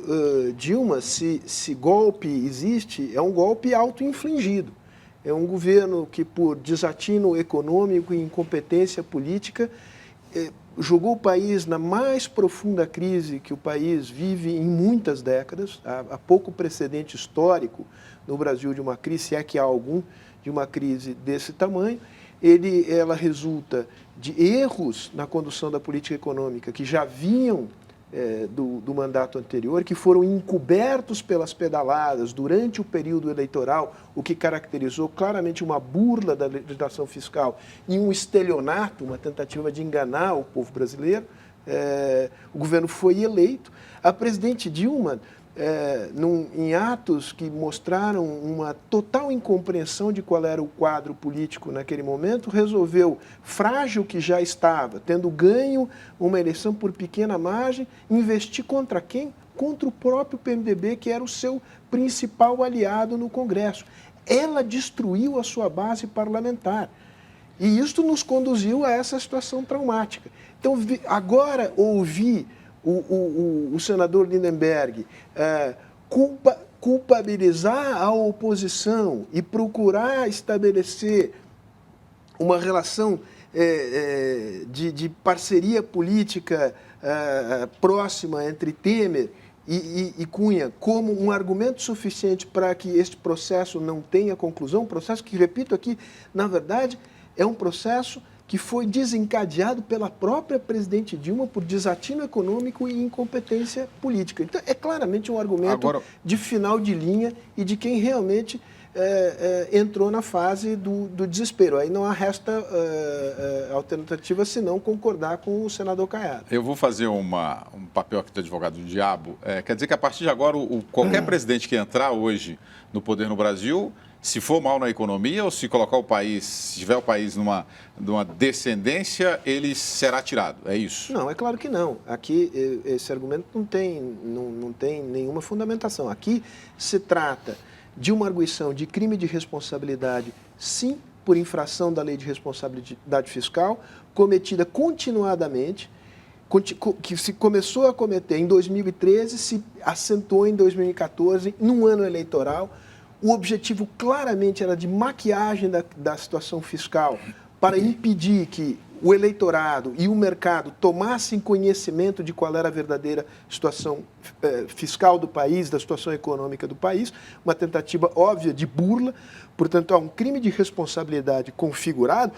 Dilma, se golpe existe, é um golpe auto-infligido. É um governo que, por desatino econômico e incompetência política, jogou o país na mais profunda crise que o país vive em muitas décadas. Há pouco precedente histórico no Brasil de uma crise, se é que há algum, de uma crise desse tamanho. Ela resulta de erros na condução da política econômica que já vinham do mandato anterior, que foram encobertos pelas pedaladas durante o período eleitoral, o que caracterizou claramente uma burla da legislação fiscal e um estelionato, uma tentativa de enganar o povo brasileiro. O governo foi eleito. A presidente Dilma, em atos que mostraram uma total incompreensão de qual era o quadro político naquele momento, resolveu, frágil que já estava, tendo ganho uma eleição por pequena margem, investir contra quem? Contra o próprio PMDB, que era o seu principal aliado no Congresso. Ela destruiu a sua base parlamentar. E isto nos conduziu a essa situação traumática. Então, agora ouvi o senador Lindenberg culpabilizar a oposição e procurar estabelecer uma relação de parceria política próxima entre Temer e Cunha como um argumento suficiente para que este processo não tenha conclusão, um processo que, repito aqui, na verdade, é um processo que foi desencadeado pela própria presidente Dilma por desatino econômico e incompetência política. Então, é claramente um argumento de final de linha e de quem realmente entrou na fase do desespero. Aí não resta alternativa senão concordar com o senador Caiado. Eu vou fazer um papel aqui do advogado do diabo. Quer dizer que a partir de agora, qualquer presidente que entrar hoje no poder no Brasil, se for mal na economia ou se colocar o país, se tiver o país numa descendência, ele será tirado, é isso? Não, é claro que não. Aqui, esse argumento não tem nenhuma fundamentação. Aqui se trata de uma arguição de crime de responsabilidade, sim, por infração da lei de responsabilidade fiscal, cometida continuadamente, que se começou a cometer em 2013, se acentuou em 2014, num ano eleitoral. O objetivo claramente era de maquiagem da situação fiscal para impedir que o eleitorado e o mercado tomassem conhecimento de qual era a verdadeira situação fiscal do país, da situação econômica do país, uma tentativa óbvia de burla. Portanto, há um crime de responsabilidade configurado,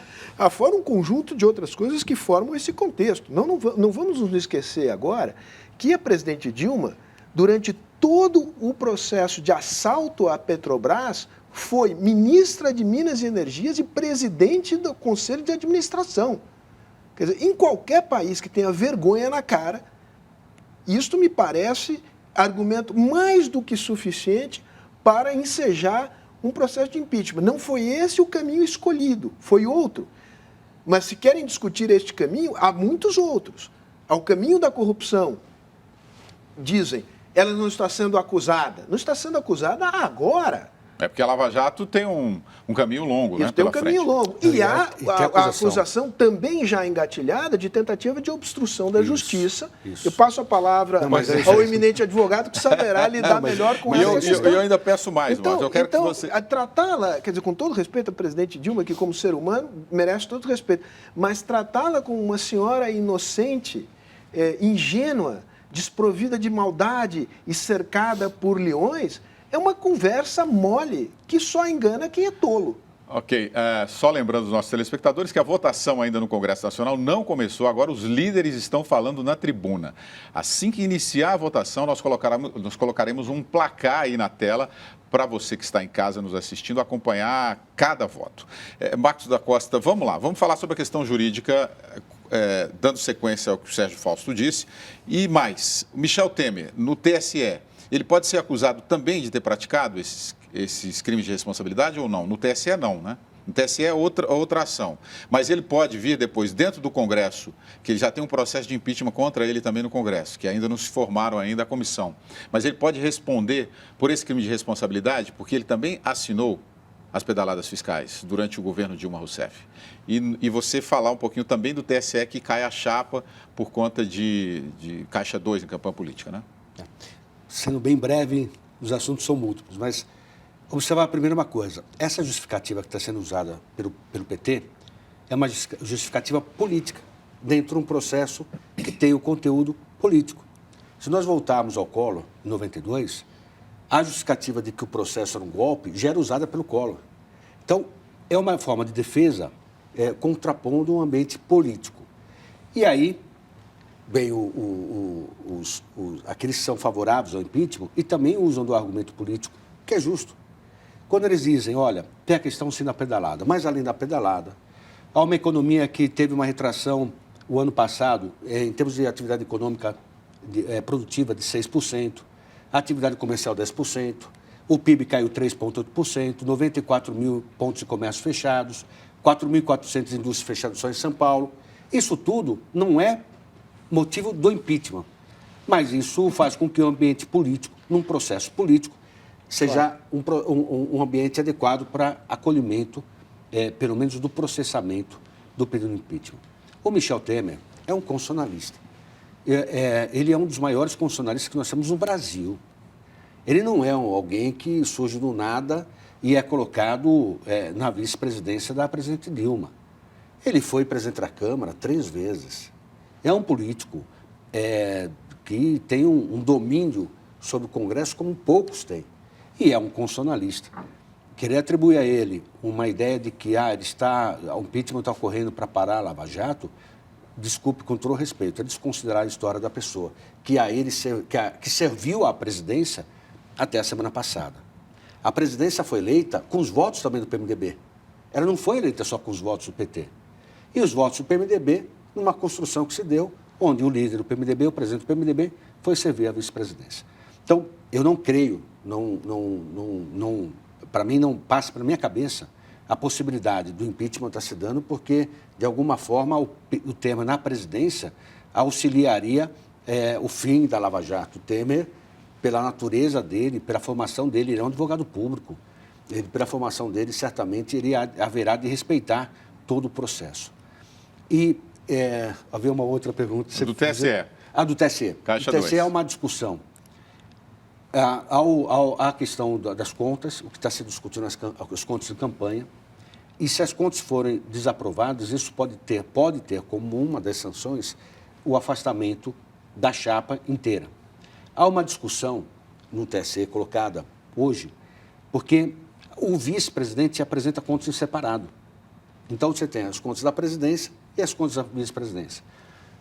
fora um conjunto de outras coisas que formam esse contexto. Não vamos nos esquecer agora que a presidente Dilma, durante todo o processo de assalto à Petrobras, foi ministra de Minas e Energias e presidente do Conselho de Administração. Quer dizer, em qualquer país que tenha vergonha na cara, isto me parece argumento mais do que suficiente para ensejar um processo de impeachment. Não foi esse o caminho escolhido, foi outro. Mas se querem discutir este caminho, há muitos outros. Há o caminho da corrupção. Dizem, ela não está sendo acusada. Não está sendo acusada agora. É porque a Lava Jato tem um caminho longo, né? Tem um caminho longo. E há a acusação também já engatilhada de tentativa de obstrução da justiça. Eu passo a palavra ao eminente advogado que saberá lidar melhor com essa questão. Eu ainda peço mais, mas eu quero que você... Tratá-la, quer dizer, com todo respeito à presidente Dilma, que como ser humano merece todo respeito, mas tratá-la como uma senhora inocente, ingênua, desprovida de maldade e cercada por leões, é uma conversa mole que só engana quem é tolo. Ok, só lembrando os nossos telespectadores que a votação ainda no Congresso Nacional não começou, agora os líderes estão falando na tribuna. Assim que iniciar a votação, nós colocaremos um placar aí na tela para você que está em casa nos assistindo acompanhar cada voto. Marcos da Costa, vamos lá, vamos falar sobre a questão jurídica, dando sequência ao que o Sérgio Fausto disse. E mais, Michel Temer, no TSE, ele pode ser acusado também de ter praticado esses crimes de responsabilidade ou não? No TSE não, né? No TSE é outra ação. Mas ele pode vir depois, dentro do Congresso, que ele já tem um processo de impeachment contra ele também no Congresso, que ainda não se formaram ainda a comissão. Mas ele pode responder por esse crime de responsabilidade, porque ele também assinou as pedaladas fiscais durante o governo Dilma Rousseff. E você falar um pouquinho também do TSE que cai a chapa por conta de Caixa 2 em campanha política, né? Sendo bem breve, os assuntos são múltiplos, mas observar primeiro uma coisa. Essa justificativa que está sendo usada pelo PT é uma justificativa política dentro de um processo que tem o conteúdo político. Se nós voltarmos ao Collor, em 92, a justificativa de que o processo era um golpe já era usada pelo Collor. Então, é uma forma de defesa contrapondo um ambiente político. E aí, bem aqueles que são favoráveis ao impeachment e também usam do argumento político, que é justo. Quando eles dizem, olha, tem a questão sim da pedalada, mas além da pedalada, há uma economia que teve uma retração o ano passado, em termos de atividade econômica produtiva de 6%, a atividade comercial 10%, o PIB caiu 3,8%, 94 mil pontos de comércio fechados, 4.400 indústrias fechadas só em São Paulo. Isso tudo não é motivo do impeachment, mas isso faz com que o ambiente político, num processo político, seja um ambiente adequado para acolhimento, pelo menos do processamento do pedido de impeachment. O Michel Temer é um constitucionalista. Ele é um dos maiores constitucionalistas que nós temos no Brasil. Ele não é alguém que surge do nada e é colocado na vice-presidência da presidente Dilma. Ele foi presidente da Câmara 3 vezes. É um político que tem um domínio sobre o Congresso como poucos têm. E é um constitucionalista. Querer atribuir a ele uma ideia de que o impeachment está ocorrendo para parar a Lava Jato, desculpe, com todo respeito, é desconsiderar a história da pessoa, que serviu à presidência até a semana passada. A presidência foi eleita com os votos também do PMDB. Ela não foi eleita só com os votos do PT. E os votos do PMDB, numa construção que se deu, onde o líder do PMDB, o presidente do PMDB, foi servir à vice-presidência. Então, eu não creio, para mim não passa pela minha cabeça a possibilidade do impeachment estar se dando, porque, de alguma forma, o Temer na presidência auxiliaria o fim da Lava Jato. O Temer, pela natureza dele, pela formação dele, ele é um advogado público. Ele, pela formação dele, certamente haverá de respeitar todo o processo. E havia uma outra pergunta. Do TSE. Do TSE. Caixa o TSE 2. É uma discussão. A questão das contas, o que está se discutindo as contas de campanha, e se as contas forem desaprovadas, isso pode ter como uma das sanções o afastamento da chapa inteira. Há uma discussão no TSE colocada hoje, porque o vice-presidente apresenta contas em separado. Então, você tem as contas da presidência e as contas da vice-presidência.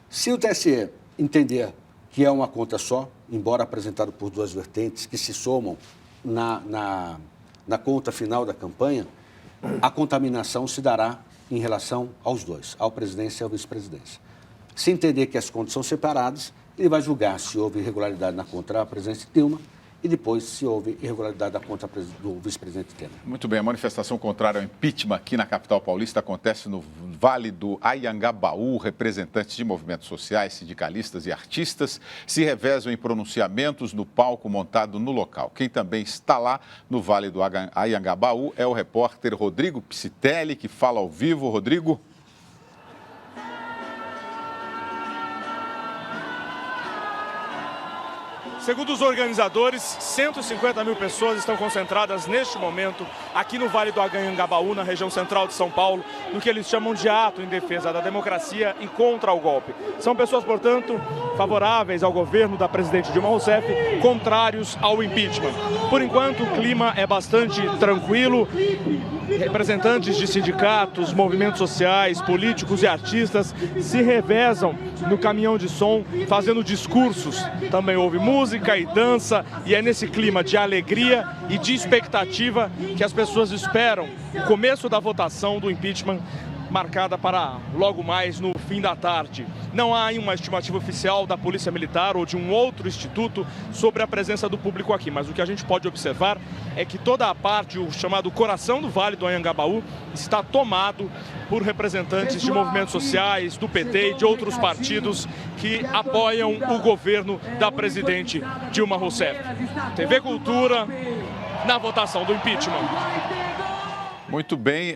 Se o TSE entender que é uma conta só, embora apresentado por 2 vertentes que se somam na conta final da campanha, a contaminação se dará em relação aos dois, ao presidência e ao vice-presidência. Se entender que as contas são separadas, ele vai julgar se houve irregularidade na conta da presidência Dilma e depois se houve irregularidade na conta do vice-presidente Temer. Muito bem, a manifestação contrária ao impeachment aqui na capital paulista acontece no Vale do Anhangabaú. Representantes de movimentos sociais, sindicalistas e artistas se revezam em pronunciamentos no palco montado no local. Quem também está lá no Vale do Anhangabaú é o repórter Rodrigo Psitelli, que fala ao vivo. Rodrigo. Segundo os organizadores, 150 mil pessoas estão concentradas neste momento aqui no Vale do Anhangabaú, na região central de São Paulo, no que eles chamam de ato em defesa da democracia e contra o golpe. São pessoas, portanto, favoráveis ao governo da presidente Dilma Rousseff, contrários ao impeachment. Por enquanto, o clima é bastante tranquilo. Representantes de sindicatos, movimentos sociais, políticos e artistas se revezam no caminhão de som, fazendo discursos. Também houve música e dança, e é nesse clima de alegria e de expectativa que as pessoas esperam o começo da votação do impeachment, marcada para logo mais no fim da tarde. Não há uma estimativa oficial da Polícia Militar ou de um outro instituto sobre a presença do público aqui, mas o que a gente pode observar é que toda a parte, o chamado coração do Vale do Anhangabaú, está tomado por representantes de movimentos sociais, do PT e de outros partidos que apoiam o governo da presidente Dilma Rousseff. TV Cultura, na votação do impeachment. Muito bem,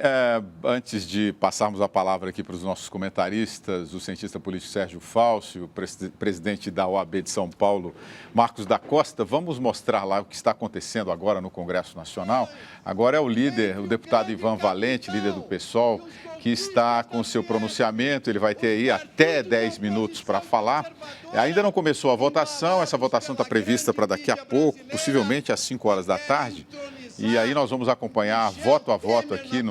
antes de passarmos a palavra aqui para os nossos comentaristas, o cientista político Sérgio Falci, o presidente da OAB de São Paulo, Marcos da Costa, vamos mostrar lá o que está acontecendo agora no Congresso Nacional. Agora é o líder, o deputado Ivan Valente, líder do PSOL, que está com o seu pronunciamento. Ele vai ter aí até 10 minutos para falar. Ainda não começou a votação, essa votação está prevista para daqui a pouco, possivelmente às 5 horas da tarde. E aí nós vamos acompanhar voto a voto aqui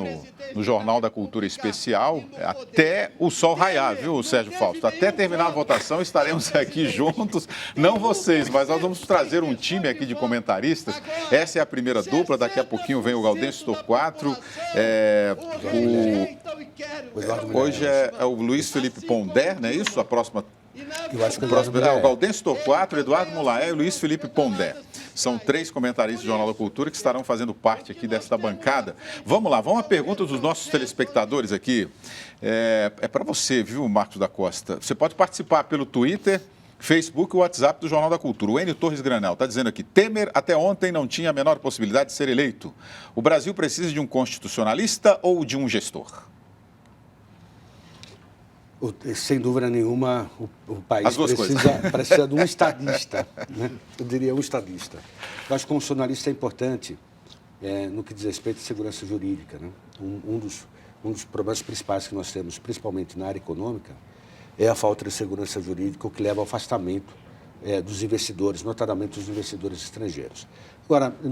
no Jornal da Cultura Especial até o sol raiar, viu, Sérgio Fausto? Até terminar a votação estaremos aqui juntos, não vocês, mas nós vamos trazer um time aqui de comentaristas. Essa é a primeira dupla, daqui a pouquinho vem o Gaudêncio Torquato, hoje é o Luiz Felipe Pondé, não é isso? A próxima... Eu acho que o Gaudêncio Torquato, Eduardo Mulaé e Luiz Felipe Pondé. São 3 comentaristas do Jornal da Cultura que estarão fazendo parte aqui desta bancada. Vamos lá, vamos à pergunta dos nossos telespectadores aqui. É para você, viu, Marcos da Costa? Você pode participar pelo Twitter, Facebook e WhatsApp do Jornal da Cultura. O Enio Torres Granel está dizendo aqui: Temer até ontem não tinha a menor possibilidade de ser eleito. O Brasil precisa de um constitucionalista ou de um gestor? Sem dúvida nenhuma, o país precisa de um estadista, né? Eu diria um estadista. Eu acho que o constitucionalista é importante no que diz respeito à segurança jurídica, né? Um dos problemas principais que nós temos, principalmente na área econômica, é a falta de segurança jurídica, o que leva ao afastamento dos investidores, notadamente dos investidores estrangeiros. Agora, eu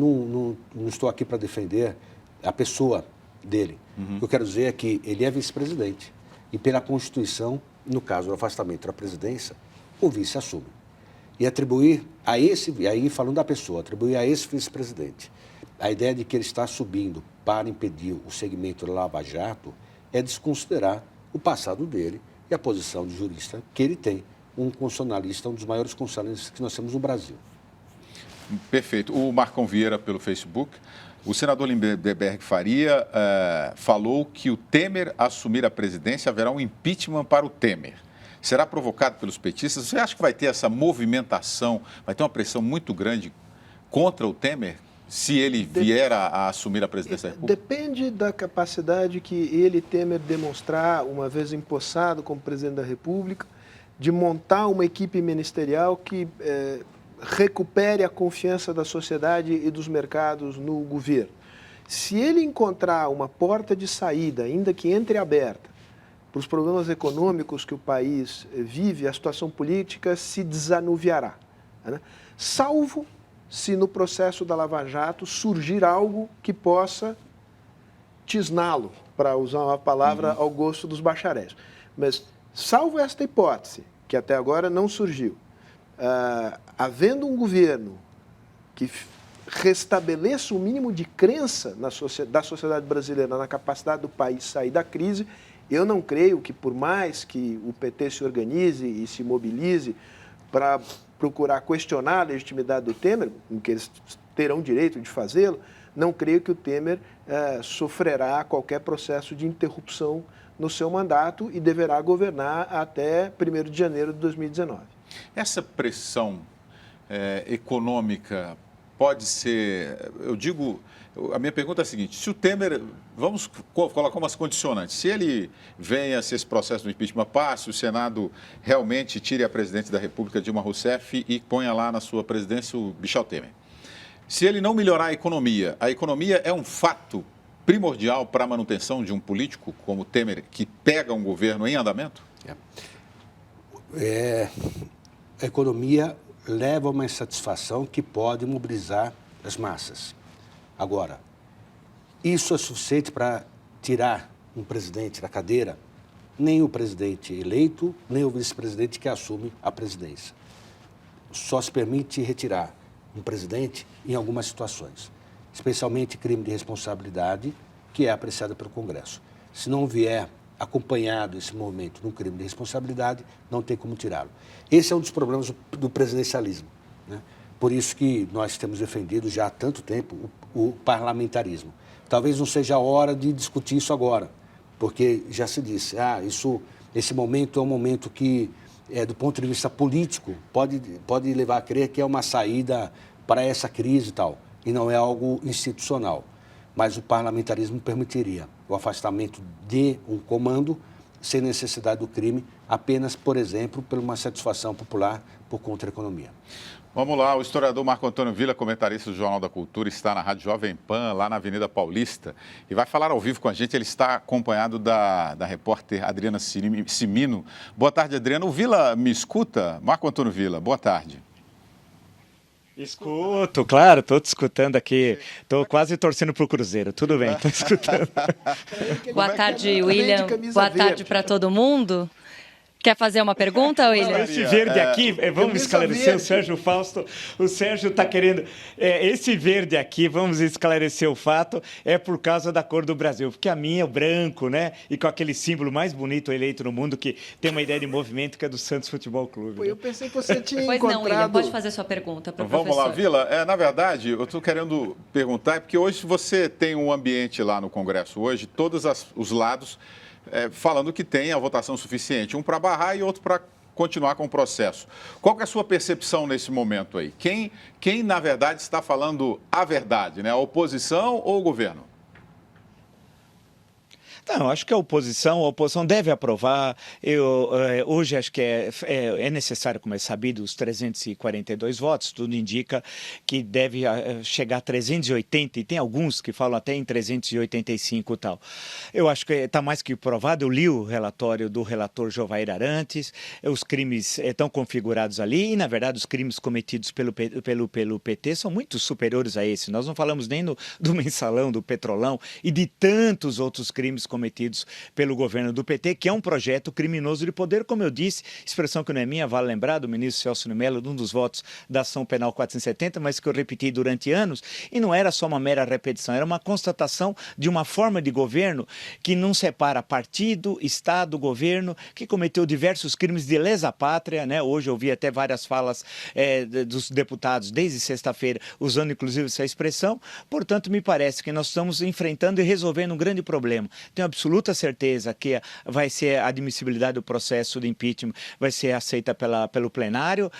não estou aqui para defender a pessoa dele. O que eu quero dizer é que ele é vice-presidente. E pela Constituição, no caso do afastamento da presidência, o vice assume. E atribuir a esse, e aí falando da pessoa, atribuir a esse vice-presidente a ideia de que ele está subindo para impedir o segmento da Lava Jato é desconsiderar o passado dele e a posição de jurista que ele tem, um constitucionalista, um dos maiores constitucionalistas que nós temos no Brasil. Perfeito. O Marcão Vieira pelo Facebook. O senador Lindenberg Faria falou que o Temer assumir a presidência, haverá um impeachment para o Temer. Será provocado pelos petistas? Você acha que vai ter essa movimentação, vai ter uma pressão muito grande contra o Temer, se ele vier a assumir a presidência da República? Depende da capacidade que ele, Temer, demonstrar, uma vez empossado como presidente da República, de montar uma equipe ministerial que... recupere a confiança da sociedade e dos mercados no governo. Se ele encontrar uma porta de saída, ainda que entreaberta, para os problemas econômicos que o país vive, a situação política se desanuviará, né? Salvo se no processo da Lava Jato surgir algo que possa tisná-lo, para usar uma palavra ao gosto dos bacharéis. Mas, salvo esta hipótese, que até agora não surgiu, havendo um governo que restabeleça o mínimo de crença da sociedade brasileira na capacidade do país sair da crise, eu não creio que, por mais que o PT se organize e se mobilize para procurar questionar a legitimidade do Temer, que eles terão direito de fazê-lo, não creio que o Temer sofrerá qualquer processo de interrupção no seu mandato e deverá governar até 1º de janeiro de 2019. Essa pressão econômica pode ser, a minha pergunta é a seguinte: se o Temer, vamos colocar umas condicionantes, se ele venha, se esse processo do impeachment passe, o Senado realmente tire a presidente da República, Dilma Rousseff, e ponha lá na sua presidência o Michel Temer. Se ele não melhorar a economia é um fato primordial para a manutenção de um político como Temer, que pega um governo em andamento? A economia leva a uma insatisfação que pode mobilizar as massas. Agora, isso é suficiente para tirar um presidente da cadeira? Nem o presidente eleito, nem o vice-presidente que assume a presidência. Só se permite retirar um presidente em algumas situações, especialmente crime de responsabilidade, que é apreciada pelo Congresso. Se não vier acompanhado esse movimento de um crime de responsabilidade, não tem como tirá-lo. Esse é um dos problemas do presidencialismo, né? Por isso que nós temos defendido já há tanto tempo o parlamentarismo. Talvez não seja a hora de discutir isso agora, porque já se disse, esse momento é um momento que, do ponto de vista político, pode levar a crer que é uma saída para essa crise e tal, e não é algo institucional. Mas o parlamentarismo permitiria o afastamento de um comando sem necessidade do crime, apenas, por exemplo, por uma satisfação popular por conta da economia. Vamos lá, o historiador Marco Antônio Villa, comentarista do Jornal da Cultura, está na Rádio Jovem Pan, lá na Avenida Paulista, e vai falar ao vivo com a gente. Ele está acompanhado da repórter Adriana Simino. Boa tarde, Adriana. O Villa me escuta? Marco Antônio Villa, boa tarde. Escuto, claro, estou te escutando aqui. Estou quase torcendo para o Cruzeiro. Tudo bem, estou escutando. Boa tarde, William. Boa tarde para todo mundo. Quer fazer uma pergunta, William? Esse verde aqui, vamos esclarecer o Sérgio Fausto. O Sérgio está querendo... esse verde aqui, vamos esclarecer o fato, é por causa da cor do Brasil. Porque a minha é o branco, né? E com aquele símbolo mais bonito eleito no mundo, que tem uma ideia de movimento, que é do Santos Futebol Clube. Pô, eu pensei que você tinha pois encontrado... não, William, pode fazer sua pergunta para o professor. Vamos lá, Vila. Na verdade, eu estou querendo perguntar, porque hoje você tem um ambiente lá no Congresso, hoje, todos os lados... falando que tem a votação suficiente, um para barrar e outro para continuar com o processo. Qual que é a sua percepção nesse momento aí? Quem na verdade, está falando a verdade, né? A oposição ou o governo? Não, acho que a oposição deve aprovar. Hoje acho que é necessário, como é sabido, os 342 votos, tudo indica que deve chegar a 380, e tem alguns que falam até em 385 e tal. Eu acho que está mais que provado, eu li o relatório do relator Jovair Arantes, os crimes estão configurados ali, e na verdade os crimes cometidos pelo PT são muito superiores a esse. Nós não falamos nem do mensalão, do petrolão e de tantos outros crimes cometidos pelo governo do PT, que é um projeto criminoso de poder, como eu disse, expressão que não é minha, vale lembrar, do ministro Celso Melo, de um dos votos da ação penal 470, mas que eu repeti durante anos, e não era só uma mera repetição, era uma constatação de uma forma de governo que não separa partido, Estado, governo, que cometeu diversos crimes de lesa pátria, né? Hoje eu vi até várias falas dos deputados desde sexta-feira, usando inclusive essa expressão. Portanto, me parece que nós estamos enfrentando e resolvendo um grande problema. Tenho absoluta certeza que vai ser a admissibilidade do processo de impeachment, vai ser aceita pelo plenário,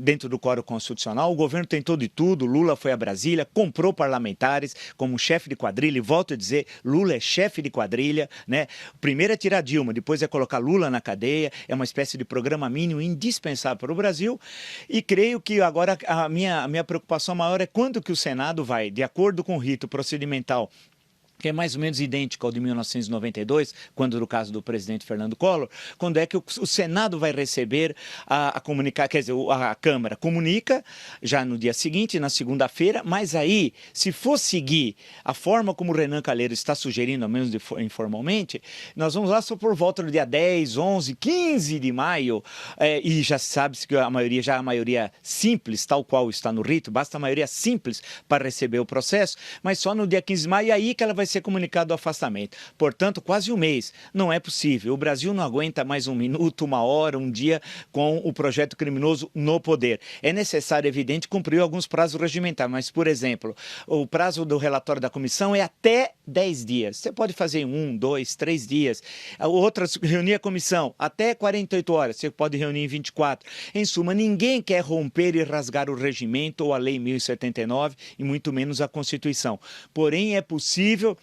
dentro do quórum constitucional. O governo tentou de tudo, Lula foi a Brasília, comprou parlamentares como chefe de quadrilha, e volto a dizer, Lula é chefe de quadrilha, né? Primeiro é tirar Dilma, depois é colocar Lula na cadeia, é uma espécie de programa mínimo indispensável para o Brasil, e creio que agora a minha preocupação maior é quando que o Senado vai, de acordo com o rito procedimental, que é mais ou menos idêntico ao de 1992, quando no caso do presidente Fernando Collor, quando é que o Senado vai receber a comunicar, quer dizer, a Câmara comunica já no dia seguinte, na segunda-feira, mas aí, se for seguir a forma como o Renan Calheiros está sugerindo, ao menos informalmente, nós vamos lá só por volta do dia 10, 11, 15 de maio, e já sabe-se que a maioria simples, tal qual está no rito, basta a maioria simples para receber o processo, mas só no dia 15 de maio, aí que ela vai ser comunicado o afastamento. Portanto, quase um mês. Não é possível. O Brasil não aguenta mais um minuto, uma hora, um dia com o projeto criminoso no poder. É necessário, evidente, cumprir alguns prazos regimentares, mas, por exemplo, o prazo do relatório da comissão é até 10 dias. Você pode fazer em 1, 2, 3 dias. Outras, reunir a comissão até 48 horas. Você pode reunir em 24. Em suma, ninguém quer romper e rasgar o regimento ou a Lei 1079 e muito menos a Constituição. Porém, é possível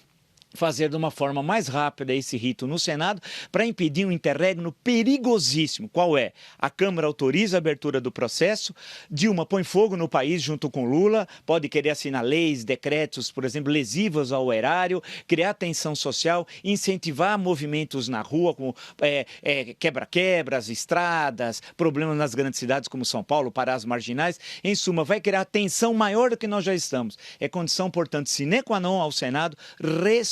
fazer de uma forma mais rápida esse rito no Senado para impedir um interregno perigosíssimo. Qual é? A Câmara autoriza a abertura do processo, Dilma põe fogo no país junto com Lula, pode querer assinar leis, decretos, por exemplo, lesivos ao erário, criar tensão social, incentivar movimentos na rua, como quebra-quebras, estradas, problemas nas grandes cidades como São Paulo, Pará, as marginais. Em suma, vai criar tensão maior do que nós já estamos. É condição, portanto, sine qua non ao Senado,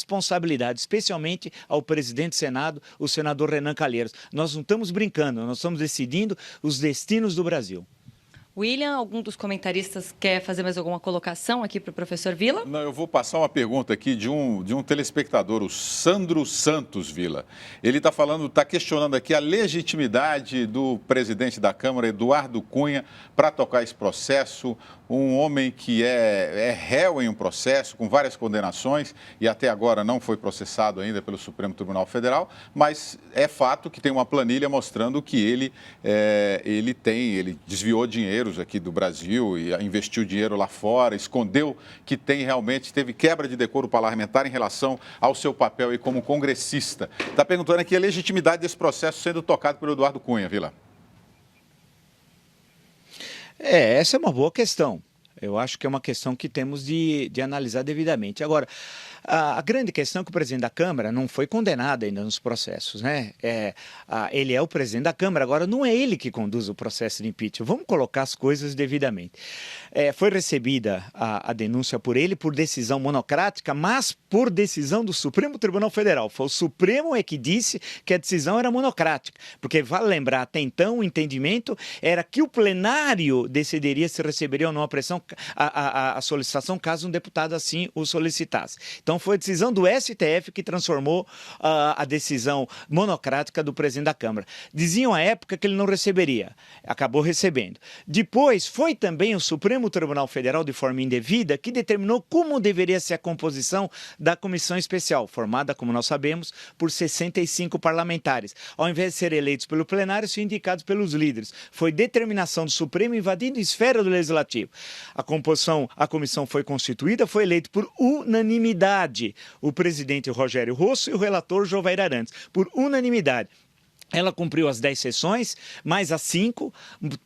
responsabilidade, especialmente ao presidente do Senado, o senador Renan Calheiros. Nós não estamos brincando, nós estamos decidindo os destinos do Brasil. William, algum dos comentaristas quer fazer mais alguma colocação aqui para o professor Vila? Não, eu vou passar uma pergunta aqui de um telespectador, o Sandro Santos Vila. Ele está questionando aqui a legitimidade do presidente da Câmara, Eduardo Cunha, para tocar esse processo. Um homem que é réu em um processo, com várias condenações, e até agora não foi processado ainda pelo Supremo Tribunal Federal, mas é fato que tem uma planilha mostrando que ele desviou dinheiros aqui do Brasil e investiu dinheiro lá fora, escondeu que teve quebra de decoro parlamentar em relação ao seu papel aí como congressista. Está perguntando aqui a legitimidade desse processo sendo tocado pelo Eduardo Cunha, Vila. Essa é uma boa questão. Eu acho que é uma questão que temos de analisar devidamente. Agora, A grande questão é que o presidente da Câmara não foi condenado ainda nos processos, né? Ele é o presidente da Câmara, agora não é ele que conduz o processo de impeachment. Vamos colocar as coisas devidamente. Foi recebida a denúncia por ele por decisão monocrática, mas por decisão do Supremo Tribunal Federal. Foi o Supremo que disse que a decisão era monocrática, porque vale lembrar, até então o entendimento era que o plenário decidiria se receberia ou não a solicitação, caso um deputado assim o solicitasse. Então foi a decisão do STF que transformou a decisão monocrática do presidente da Câmara. Diziam à época que ele não receberia, acabou recebendo. Depois foi também o Supremo Tribunal Federal, de forma indevida, que determinou como deveria ser a composição da comissão especial, formada, como nós sabemos, por 65 parlamentares. Ao invés de serem eleitos pelo plenário, são indicados pelos líderes. Foi determinação do Supremo invadindo a esfera do Legislativo. A comissão foi constituída, foi eleito por unanimidade o presidente Rogério Rosso e o relator Jovair Arantes, por unanimidade. Ela cumpriu as 10 sessões, mais as 5,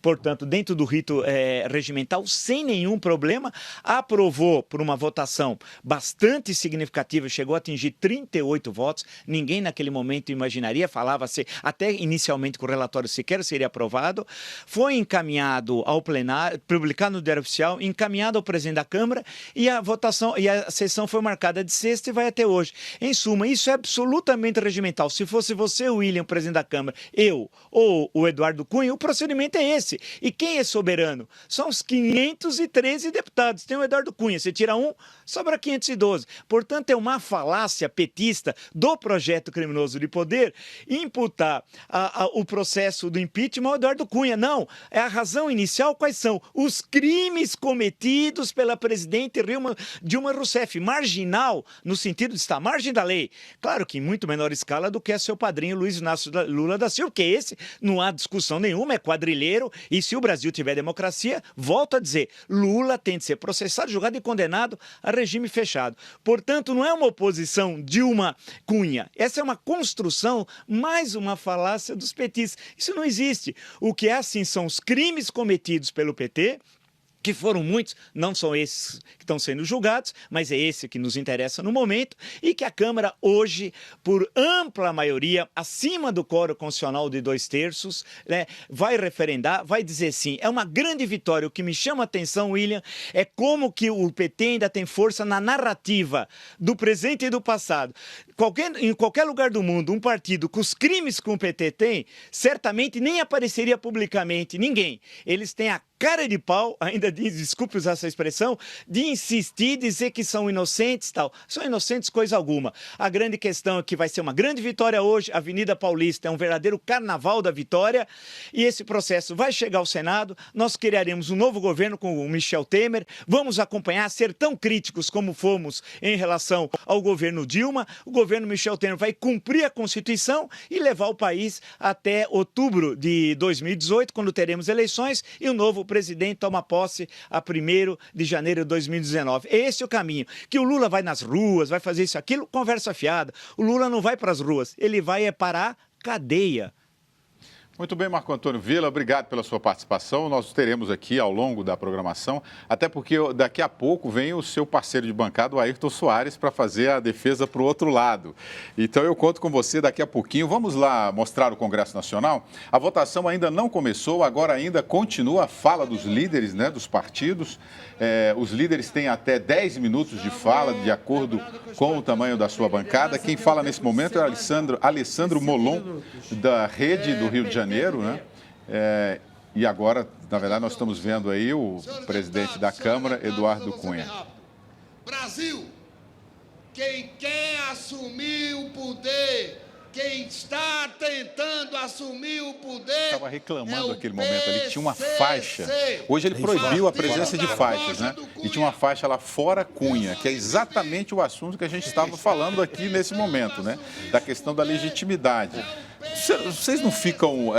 portanto, dentro do rito regimental, sem nenhum problema, aprovou por uma votação bastante significativa, chegou a atingir 38 votos, ninguém naquele momento imaginaria, falava-se até inicialmente que o relatório sequer seria aprovado, foi encaminhado ao plenário, publicado no Diário Oficial, encaminhado ao presidente da Câmara e a votação e a sessão foi marcada de sexta e vai até hoje. Em suma, isso é absolutamente regimental. Se fosse você, William, presidente da Câmara, eu ou o Eduardo Cunha, o procedimento é esse. E quem é soberano? São os 513 deputados. Tem o Eduardo Cunha, você tira um, sobra 512. Portanto, é uma falácia petista do projeto criminoso de poder imputar o processo do impeachment ao Eduardo Cunha. Não, é a razão inicial. Quais são? Os crimes cometidos pela presidente Dilma Rousseff. Marginal, no sentido de estar à margem da lei. Claro que em muito menor escala do que a seu padrinho Luiz Inácio Lula da Silva, porque esse, não há discussão nenhuma, é quadrilheiro, e se o Brasil tiver democracia, volto a dizer, Lula tem de ser processado, julgado e condenado a regime fechado. Portanto, não é uma oposição Dilma-Cunha, essa é uma construção, mais uma falácia dos petistas. Isso não existe. O que é assim são os crimes cometidos pelo PT, que foram muitos, não são esses que estão sendo julgados, mas é esse que nos interessa no momento, e que a Câmara hoje, por ampla maioria, acima do quórum constitucional de 2/3, né, vai referendar, vai dizer sim. É uma grande vitória. O que me chama a atenção, William, é como que o PT ainda tem força na narrativa do presente e do passado. Em qualquer lugar do mundo, um partido com os crimes que o PT tem, certamente nem apareceria publicamente, ninguém. Eles têm a cara de pau, ainda desculpe usar essa expressão, de insistir, dizer que são inocentes e tal. São inocentes coisa alguma. A grande questão é que vai ser uma grande vitória hoje. A Avenida Paulista é um verdadeiro carnaval da vitória e esse processo vai chegar ao Senado. Nós criaremos um novo governo com o Michel Temer. Vamos acompanhar, ser tão críticos como fomos em relação ao governo Dilma. O governo Michel Temer vai cumprir a Constituição e levar o país até outubro de 2018, quando teremos eleições e o novo presidente toma posse a 1º de janeiro de 2019. Esse é o caminho. Que o Lula vai nas ruas, vai fazer isso, aquilo, conversa fiada. O Lula não vai para as ruas, ele vai para a cadeia. Muito bem, Marco Antônio Villa, obrigado pela sua participação. Nós teremos aqui ao longo da programação, até porque daqui a pouco vem o seu parceiro de bancada, o Ayrton Soares, para fazer a defesa para o outro lado. Então eu conto com você daqui a pouquinho. Vamos lá mostrar o Congresso Nacional. A votação ainda não começou, agora ainda continua a fala dos líderes, né, dos partidos. Os líderes têm até 10 minutos de fala, de acordo com o tamanho da sua bancada. Quem fala nesse momento é Alessandro Molon, da Rede do Rio de Janeiro, né? E agora, na verdade, nós estamos vendo aí o presidente da Câmara, Eduardo Cunha. Brasil, quem quer assumir o poder, quem está tentando assumir o poder... Estava reclamando naquele momento, ele tinha uma faixa. Hoje ele proibiu a presença de faixas, né? E tinha uma faixa lá fora Cunha, que é exatamente o assunto que a gente estava falando aqui nesse momento, né? Da questão da legitimidade. Vocês não ficam...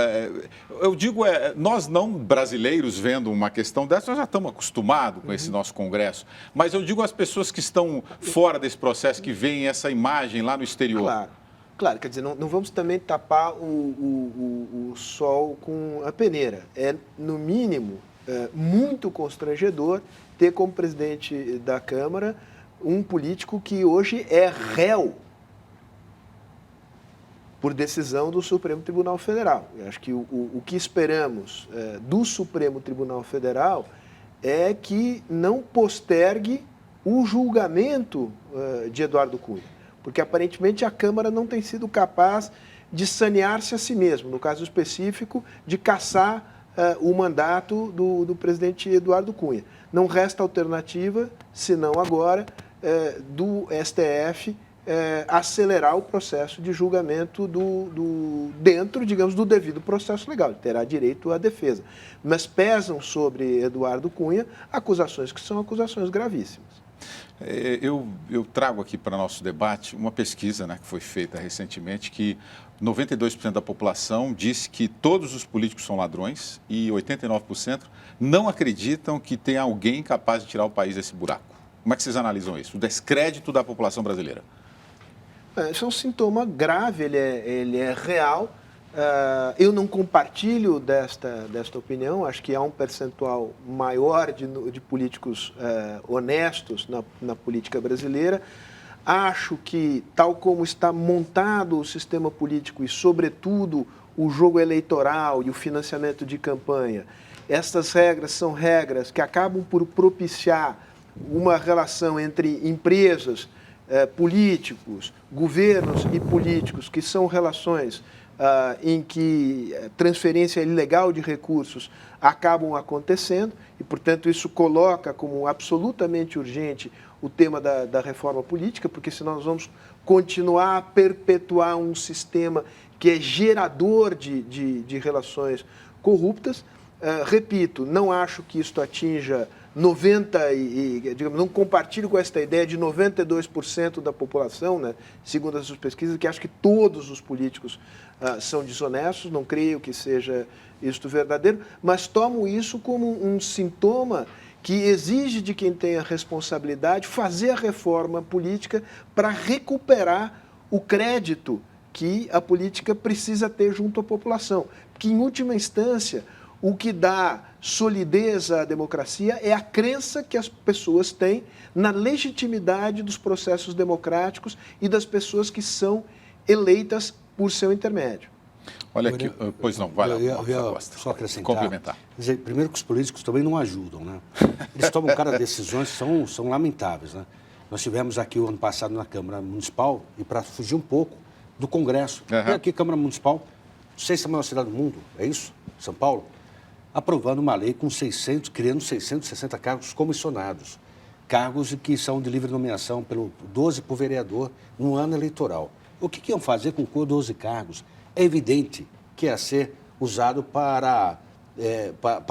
eu digo, nós não brasileiros vendo uma questão dessa, nós já estamos acostumados com esse nosso Congresso, mas eu digo às pessoas que estão fora desse processo, que veem essa imagem lá no exterior. Claro, quer dizer, não vamos também tapar o sol com a peneira. É, no mínimo, muito constrangedor ter como presidente da Câmara um político que hoje é réu por decisão do Supremo Tribunal Federal. Eu acho que o que esperamos do Supremo Tribunal Federal é que não postergue o julgamento de Eduardo Cunha, porque aparentemente a Câmara não tem sido capaz de sanear-se a si mesmo, no caso específico, de cassar o mandato do presidente Eduardo Cunha. Não resta alternativa, senão agora, do STF acelerar o processo de julgamento dentro, digamos, do devido processo legal. Ele terá direito à defesa. Mas pesam sobre Eduardo Cunha acusações que são acusações gravíssimas. Eu trago aqui para nosso debate uma pesquisa, né, que foi feita recentemente, que 92% da população disse que todos os políticos são ladrões e 89% não acreditam que tem alguém capaz de tirar o país desse buraco. Como é que vocês analisam isso? O descrédito da população brasileira. Isso é um sintoma grave, ele é real. Eu não compartilho desta opinião, acho que há um percentual maior de políticos honestos na política brasileira. Acho que, tal como está montado o sistema político e, sobretudo, o jogo eleitoral e o financiamento de campanha, essas regras são regras que acabam por propiciar uma relação entre empresas, políticos, governos e políticos, que são relações em que transferência ilegal de recursos acabam acontecendo e, portanto, isso coloca como absolutamente urgente o tema da reforma política, porque senão nós vamos continuar a perpetuar um sistema que é gerador de relações corruptas. Repito, não acho que isto atinja 90%, digamos, não compartilho com esta ideia de 92% da população, né, segundo as suas pesquisas, que acho que todos os políticos são desonestos, não creio que seja isto verdadeiro, mas tomo isso como um sintoma que exige de quem tem a responsabilidade fazer a reforma política para recuperar o crédito que a política precisa ter junto à população. Porque, em última instância, o que dá solidez à democracia é a crença que as pessoas têm na legitimidade dos processos democráticos e das pessoas que são eleitas por seu intermédio. Olha aqui, pois não, vai lá. Eu ia só acrescentar. Complementar. Quer dizer, primeiro que os políticos também não ajudam, né? Eles tomam cada decisões que são lamentáveis, né? Nós tivemos aqui o ano passado na Câmara Municipal, e para fugir um pouco do Congresso, e aqui Câmara Municipal, não sei se é a maior cidade do mundo, é isso? São Paulo? Aprovando uma lei com criando 660 cargos comissionados, cargos que são de livre nomeação, 12 por vereador, no ano eleitoral. O que iam fazer com 12 cargos? É evidente que ia ser usado para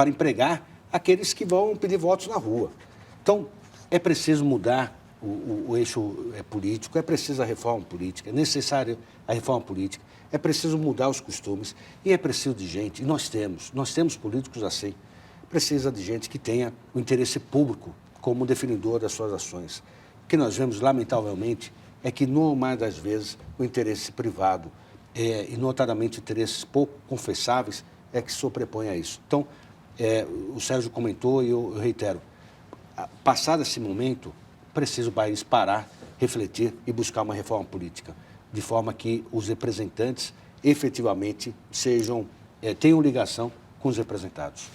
empregar aqueles que vão pedir votos na rua. Então, é preciso mudar o eixo político, é preciso a reforma política, é necessária a reforma política, é preciso mudar os costumes e é preciso de gente, e nós temos políticos assim, precisa de gente que tenha o interesse público como definidor das suas ações. O que nós vemos, lamentavelmente, é que, no mais das vezes, o interesse privado, e notadamente interesses pouco confessáveis, é que sobrepõe a isso. Então, o Sérgio comentou e eu reitero, passado esse momento, precisa o país parar, refletir e buscar uma reforma política, de forma que os representantes efetivamente tenham ligação com os representados.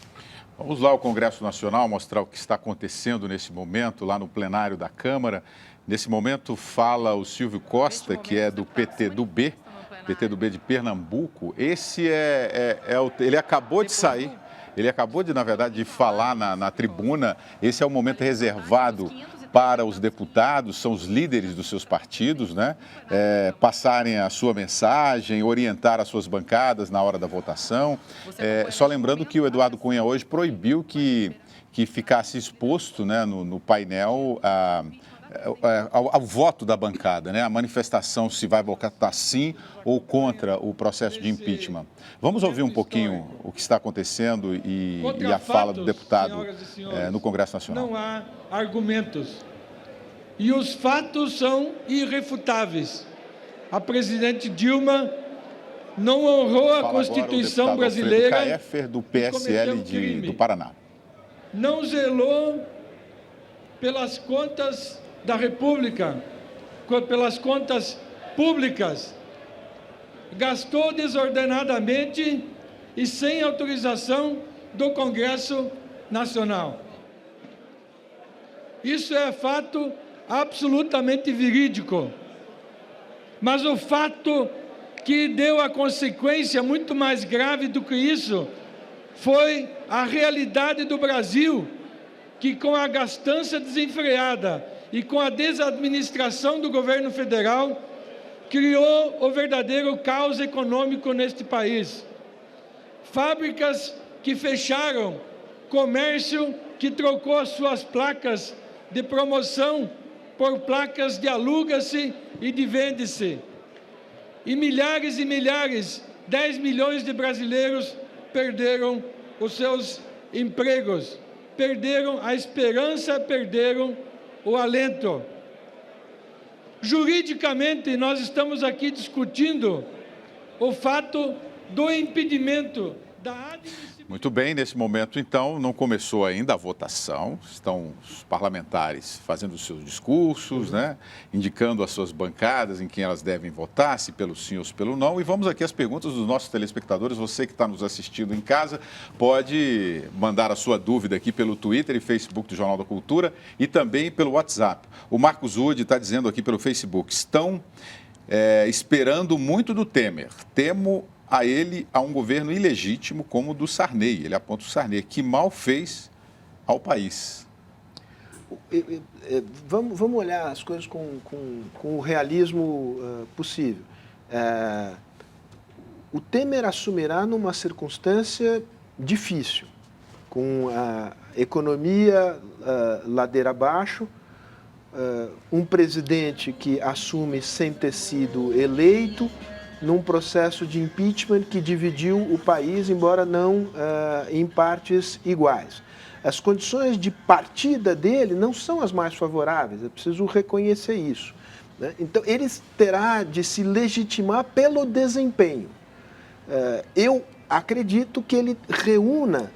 Vamos lá ao Congresso Nacional mostrar o que está acontecendo nesse momento, lá no plenário da Câmara. Nesse momento fala o Silvio Costa, que é do PTdoB de Pernambuco. Esse ele acabou de sair, na verdade, de falar na tribuna. Esse é o momento reservado para os deputados, são os líderes dos seus partidos, né? Passarem a sua mensagem, orientar as suas bancadas na hora da votação. Só lembrando que o Eduardo Cunha hoje proibiu que ficasse exposto, né, no painel ao voto da bancada, né? A manifestação se vai votar sim ou contra o processo de impeachment. Vamos ouvir um pouquinho o que está acontecendo e a fala do deputado no Congresso Nacional. Não há argumentos. E os fatos são irrefutáveis. A presidente Dilma não honrou a Constituição brasileira. Caéfer, do PSL do Paraná. Não zelou pelas contas da República, pelas contas públicas, gastou desordenadamente e sem autorização do Congresso Nacional. Isso é fato absolutamente verídico. Mas o fato que deu a consequência muito mais grave do que isso foi a realidade do Brasil, que com a gastança desenfreada e com a desadministração do governo federal, criou o verdadeiro caos econômico neste país. Fábricas que fecharam, comércio que trocou as suas placas de promoção por placas de aluga-se e de vende-se. E milhares, 10 milhões de brasileiros perderam os seus empregos, perderam a esperança, perderam o alento. Juridicamente, nós estamos aqui discutindo o fato do impedimento da admissão. Muito bem, nesse momento, então, não começou ainda a votação. Estão os parlamentares fazendo os seus discursos, né? Indicando as suas bancadas em quem elas devem votar, se pelo sim ou se pelo não. E vamos aqui às perguntas dos nossos telespectadores. Você que está nos assistindo em casa pode mandar a sua dúvida aqui pelo Twitter e Facebook do Jornal da Cultura e também pelo WhatsApp. O Marcos Udi está dizendo aqui pelo Facebook: estão esperando muito do Temer. Temo a ele a um governo ilegítimo como o do Sarney. Ele aponta o Sarney, que mal fez ao país. Vamos olhar as coisas com o realismo possível. O Temer assumirá numa circunstância difícil, com a economia ladeira abaixo, um presidente que assume sem ter sido eleito, num processo de impeachment que dividiu o país, embora não em partes iguais. As condições de partida dele não são as mais favoráveis, é preciso reconhecer isso, né? Então, ele terá de se legitimar pelo desempenho. Eu acredito que ele reúna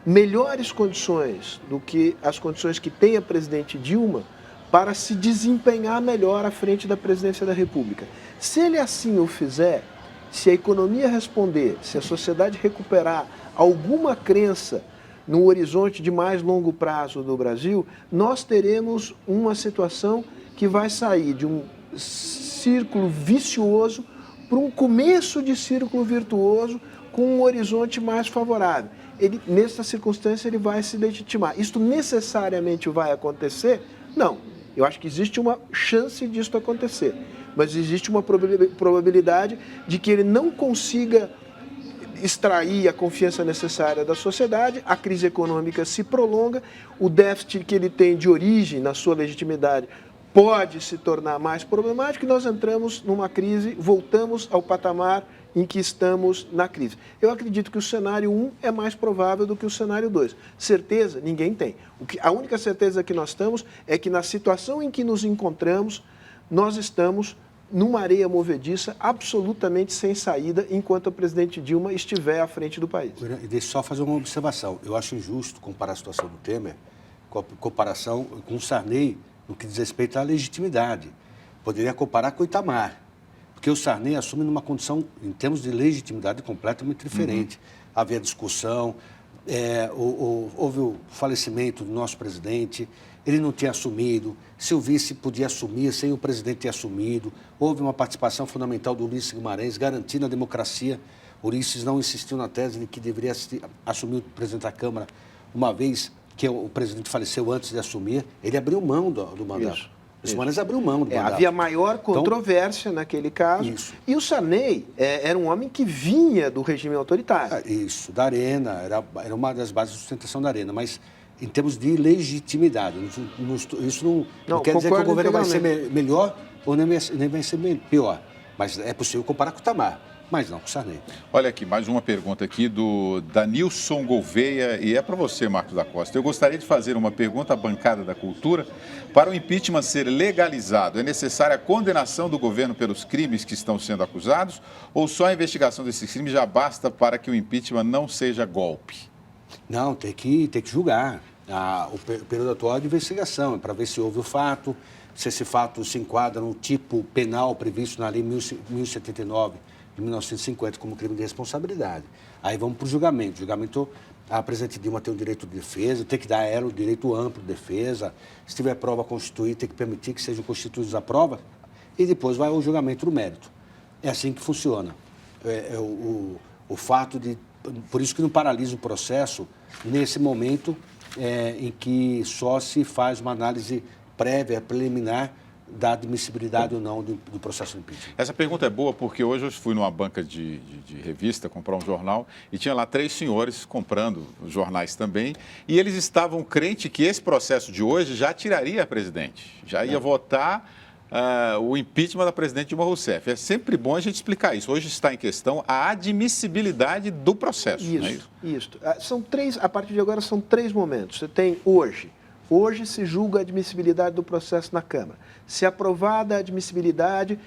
melhores condições do que as condições que tem a presidente Dilma para se desempenhar melhor à frente da presidência da República. Se ele assim o fizer, se a economia responder, se a sociedade recuperar alguma crença no horizonte de mais longo prazo do Brasil, nós teremos uma situação que vai sair de um círculo vicioso para um começo de círculo virtuoso com um horizonte mais favorável. Nessa circunstância, ele vai se legitimar. Isto necessariamente vai acontecer? Não. Eu acho que existe uma chance disso acontecer, mas existe uma probabilidade de que ele não consiga extrair a confiança necessária da sociedade, a crise econômica se prolonga, o déficit que ele tem de origem na sua legitimidade pode se tornar mais problemático e nós entramos numa crise, voltamos ao patamar em que estamos na crise. Eu acredito que o cenário 1 é mais provável do que o cenário 2. Certeza, ninguém tem. A única certeza que nós temos é que na situação em que nos encontramos, nós estamos numa areia movediça absolutamente sem saída enquanto a presidente Dilma estiver à frente do país. E deixa eu só fazer uma observação. Eu acho injusto comparar a situação do Temer com a comparação com o Sarney no que diz respeito à legitimidade. Poderia comparar com o Itamar. Porque o Sarney assume numa condição, em termos de legitimidade, completamente diferente. Havia discussão, houve o falecimento do nosso presidente, ele não tinha assumido, se o vice podia assumir sem o presidente ter assumido, houve uma participação fundamental do Ulisses Guimarães, garantindo a democracia. Ulisses não insistiu na tese de que deveria assumir o presidente da Câmara, uma vez que o presidente faleceu antes de assumir, ele abriu mão do mandato. Os Guimarães abriu mão do mandato. Havia maior controvérsia naquele caso. Isso. E o Sarney era um homem que vinha do regime autoritário. Isso, da Arena, era uma das bases de sustentação da Arena, mas em termos de legitimidade, isso não quer dizer que o governo vai ser melhor ou nem vai ser pior, mas é possível comparar com o Itamar. Mas não, com o Sarney. Olha aqui, mais uma pergunta aqui do Danilson Gouveia, e é para você, Marcos da Costa. Eu gostaria de fazer uma pergunta à bancada da Cultura. Para o impeachment ser legalizado, é necessária a condenação do governo pelos crimes que estão sendo acusados, ou só a investigação desses crimes já basta para que o impeachment não seja golpe? Não, tem que julgar. O período atual é de investigação, é para ver se houve o fato, se esse fato se enquadra no tipo penal previsto na Lei 1079 de 1950 como crime de responsabilidade. Aí vamos para o julgamento. O julgamento, a presidente Dilma tem o direito de defesa, tem que dar a ela o direito amplo de defesa. Se tiver prova constituída, tem que permitir que sejam constituídas a prova e depois vai ao julgamento do mérito. É assim que funciona. O fato de... Por isso que não paralisa o processo nesse momento em que só se faz uma análise prévia, preliminar, da admissibilidade ou não do processo de impeachment. Essa pergunta é boa porque hoje eu fui numa banca de revista comprar um jornal e tinha lá 3 senhores comprando os jornais também e eles estavam crentes que esse processo de hoje já tiraria a presidente, já ia votar o impeachment da presidente Dilma Rousseff. É sempre bom a gente explicar isso. Hoje está em questão a admissibilidade do processo. Isso, não é isso? São 3, a partir de agora são 3 momentos. Você tem hoje. Hoje se julga a admissibilidade do processo na Câmara. Se aprovada a admissibilidade,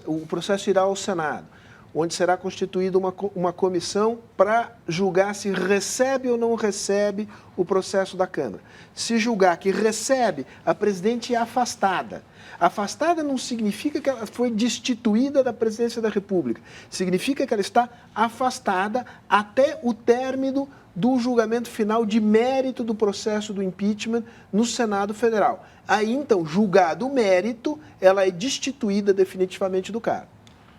o processo irá ao Senado, onde será constituída uma comissão para julgar se recebe ou não recebe o processo da Câmara. Se julgar que recebe, a presidente é afastada. Afastada não significa que ela foi destituída da presidência da República. Significa que ela está afastada até o término do julgamento final de mérito do processo do impeachment no Senado Federal. Aí, então, julgado o mérito, ela é destituída definitivamente do cargo.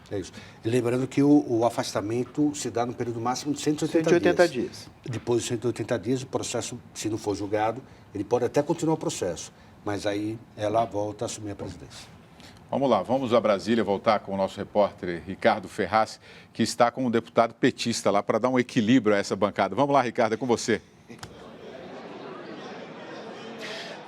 É isso. E lembrando que o afastamento se dá no período máximo de 180 dias. Depois de 180 dias, o processo, se não for julgado, ele pode até continuar o processo, mas aí ela volta a assumir a presidência. Vamos lá, vamos a Brasília voltar com o nosso repórter Ricardo Ferraz, que está com um deputado petista lá para dar um equilíbrio a essa bancada. Vamos lá, Ricardo, é com você.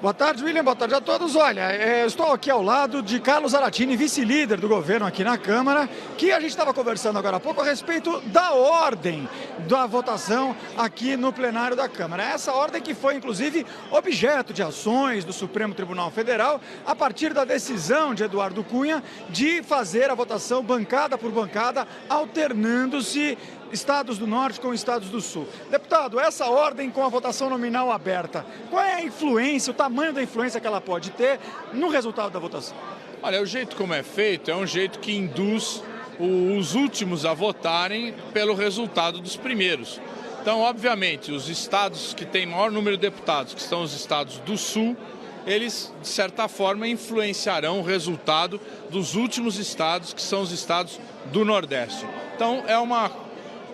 Boa tarde, William. Boa tarde a todos. Olha, eu estou aqui ao lado de Carlos Zaratini, vice-líder do governo aqui na Câmara, que a gente estava conversando agora há pouco a respeito da ordem da votação aqui no plenário da Câmara. Essa ordem que foi, inclusive, objeto de ações do Supremo Tribunal Federal a partir da decisão de Eduardo Cunha de fazer a votação bancada por bancada, alternando-se estados do Norte com estados do Sul. Deputado, essa ordem com a votação nominal aberta, qual é a influência, o tamanho da influência que ela pode ter no resultado da votação? Olha, o jeito como é feito é um jeito que induz os últimos a votarem pelo resultado dos primeiros. Então, obviamente, os estados que têm maior número de deputados, que são os estados do Sul, eles, de certa forma, influenciarão o resultado dos últimos estados, que são os estados do Nordeste. Então,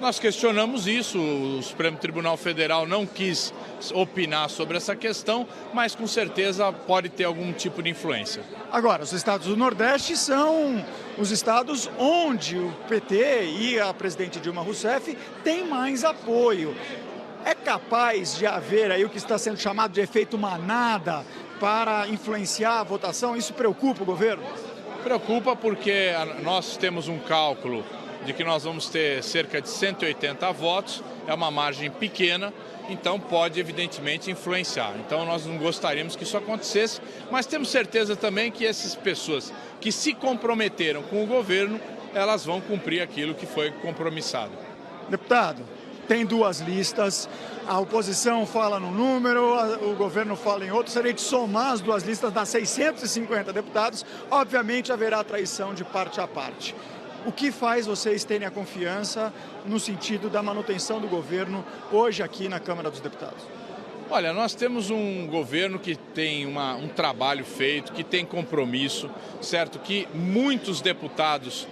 nós questionamos isso, o Supremo Tribunal Federal não quis opinar sobre essa questão, mas com certeza pode ter algum tipo de influência. Agora, os estados do Nordeste são os estados onde o PT e a presidente Dilma Rousseff têm mais apoio. É capaz de haver aí o que está sendo chamado de efeito manada para influenciar a votação? Isso preocupa o governo? Preocupa porque nós temos um cálculo de que nós vamos ter cerca de 180 votos, é uma margem pequena, então pode evidentemente influenciar. Então nós não gostaríamos que isso acontecesse, mas temos certeza também que essas pessoas que se comprometeram com o governo, elas vão cumprir aquilo que foi compromissado. Deputado, tem 2 listas, a oposição fala num número, o governo fala em outro, seria de somar as 2 listas, dá 650 deputados, obviamente haverá traição de parte a parte. O que faz vocês terem a confiança no sentido da manutenção do governo hoje aqui na Câmara dos Deputados? Olha, nós temos um governo que tem um trabalho feito, que tem compromisso, certo? Que muitos deputados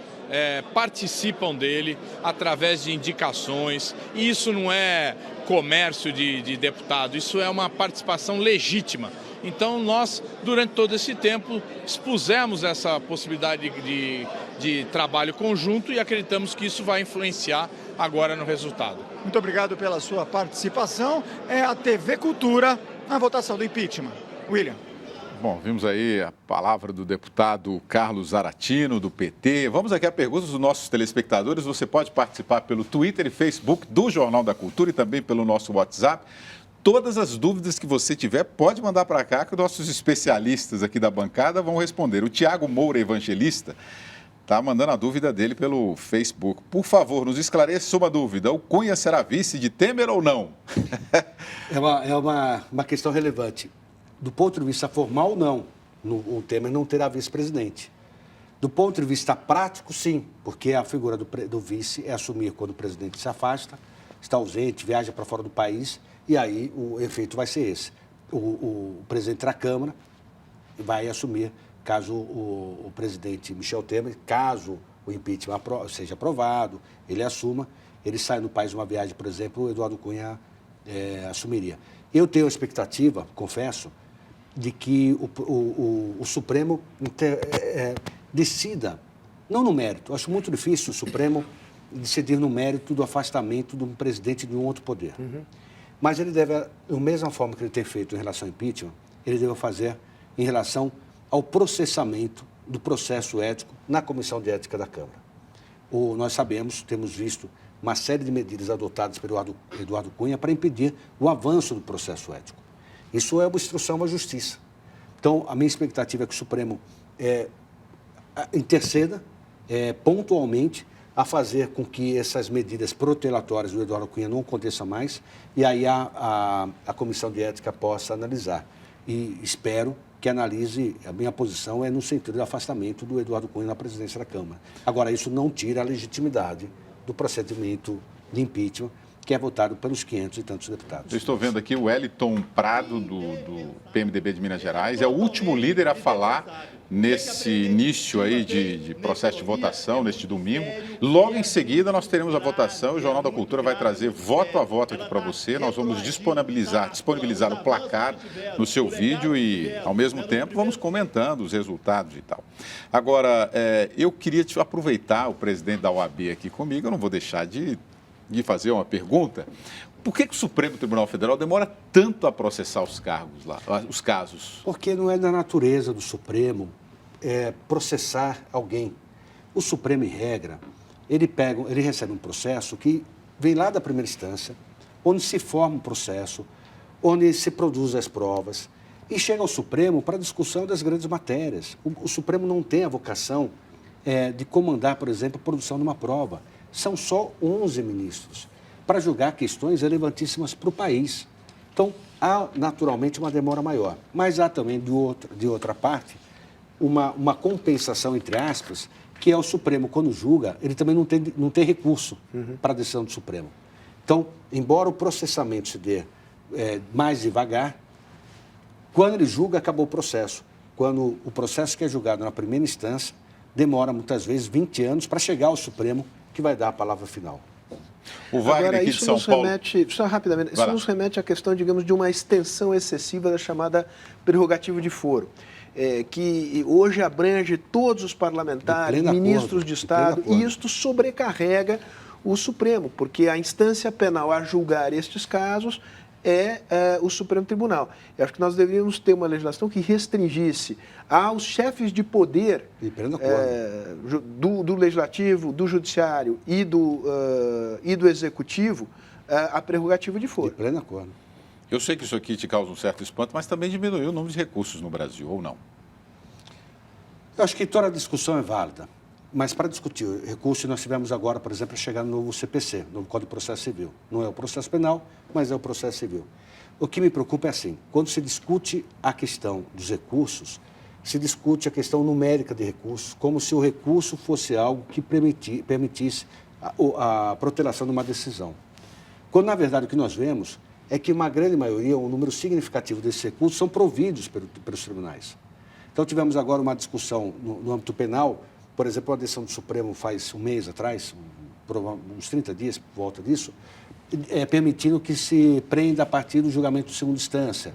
participam dele através de indicações, e isso não é comércio de deputado, isso é uma participação legítima. Então nós, durante todo esse tempo, expusemos essa possibilidade de trabalho conjunto e acreditamos que isso vai influenciar agora no resultado. Muito obrigado pela sua participação. É a TV Cultura na votação do impeachment. William. Bom, vimos aí a palavra do deputado Carlos Zaratini, do PT. Vamos aqui a perguntas dos nossos telespectadores. Você pode participar pelo Twitter e Facebook do Jornal da Cultura e também pelo nosso WhatsApp. Todas as dúvidas que você tiver, pode mandar para cá, que nossos especialistas aqui da bancada vão responder. O Tiago Moura Evangelista está mandando a dúvida dele pelo Facebook. Por favor, nos esclareça uma dúvida. O Cunha será vice de Temer ou não? É uma questão relevante. Do ponto de vista formal, não. O Temer não terá vice-presidente. Do ponto de vista prático, sim, porque a figura do vice é assumir quando o presidente se afasta, está ausente, viaja para fora do país, e aí o efeito vai ser esse. O presidente da Câmara vai assumir, caso o presidente Michel Temer, caso o impeachment seja aprovado, ele assuma, ele sai no país uma viagem, por exemplo, o Eduardo Cunha assumiria. Eu tenho a expectativa, confesso, de que o Supremo decida, não no mérito, acho muito difícil o Supremo decidir no mérito do afastamento de um presidente de um outro poder. Mas ele deve, da mesma forma que ele tem feito em relação ao impeachment, ele deve fazer em relação ao processamento do processo ético na Comissão de Ética da Câmara. Nós sabemos, temos visto uma série de medidas adotadas pelo Eduardo Cunha para impedir o avanço do processo ético. Isso é obstrução à justiça. Então, a minha expectativa é que o Supremo interceda pontualmente a fazer com que essas medidas protelatórias do Eduardo Cunha não aconteçam mais e aí a Comissão de Ética possa analisar. E espero que analise, a minha posição é no sentido do afastamento do Eduardo Cunha da presidência da Câmara. Agora, isso não tira a legitimidade do procedimento de impeachment, que é votado pelos 500 e tantos deputados. Eu estou vendo aqui o Wellington Prado, do PMDB de Minas Gerais, é o último líder a falar nesse início aí de processo de votação, neste domingo. Logo em seguida, nós teremos a votação, o Jornal da Cultura vai trazer voto a voto aqui para você. Nós vamos disponibilizar o placar no seu vídeo e, ao mesmo tempo, vamos comentando os resultados e tal. Agora, eu queria aproveitar o presidente da OAB aqui comigo, eu não vou deixar de fazer uma pergunta. Por que o Supremo Tribunal Federal demora tanto a processar os casos? Porque não é da natureza do Supremo processar alguém. O Supremo, em regra, ele recebe um processo que vem lá da primeira instância, onde se forma um processo, onde se produzem as provas, e chega ao Supremo para a discussão das grandes matérias. O Supremo não tem a vocação de comandar, por exemplo, a produção de uma prova. São só 11 ministros para julgar questões relevantíssimas para o país. Então, há naturalmente uma demora maior. Mas há também, de outra parte, uma compensação, entre aspas, que é o Supremo, quando julga, ele também não tem recurso para a decisão do Supremo. Então, embora o processamento se dê mais devagar, quando ele julga, acabou o processo. Quando o processo que é julgado na primeira instância, demora muitas vezes 20 anos para chegar ao Supremo, que vai dar a palavra final. O Wagner Agora, aqui de São Paulo... só rapidamente, isso nos remete à questão, digamos, de uma extensão excessiva da chamada prerrogativa de foro, que hoje abrange todos os parlamentares, ministros de Estado, e isto sobrecarrega o Supremo, porque a instância penal a julgar estes casos é o Supremo Tribunal. Eu acho que nós deveríamos ter uma legislação que restringisse aos chefes de poder do Legislativo, do Judiciário e do Executivo a prerrogativa de foro. De pleno acordo. Eu sei que isso aqui te causa um certo espanto, mas também diminuiu o número de recursos no Brasil, ou não? Eu acho que toda a discussão é válida. Mas para discutir recursos, nós tivemos agora, por exemplo, chegar no novo CPC, no Código de Processo Civil. Não é o processo penal, mas é o processo civil. O que me preocupa é assim, quando se discute a questão dos recursos, se discute a questão numérica de recursos, como se o recurso fosse algo que permitisse a protelação de uma decisão. Quando, na verdade, o que nós vemos é que uma grande maioria, um número significativo desses recursos são providos pelos tribunais. Então, tivemos agora uma discussão no âmbito penal. Por exemplo, a decisão do Supremo faz um mês atrás, uns 30 dias por volta disso, permitindo que se prenda a partir do julgamento de segunda instância,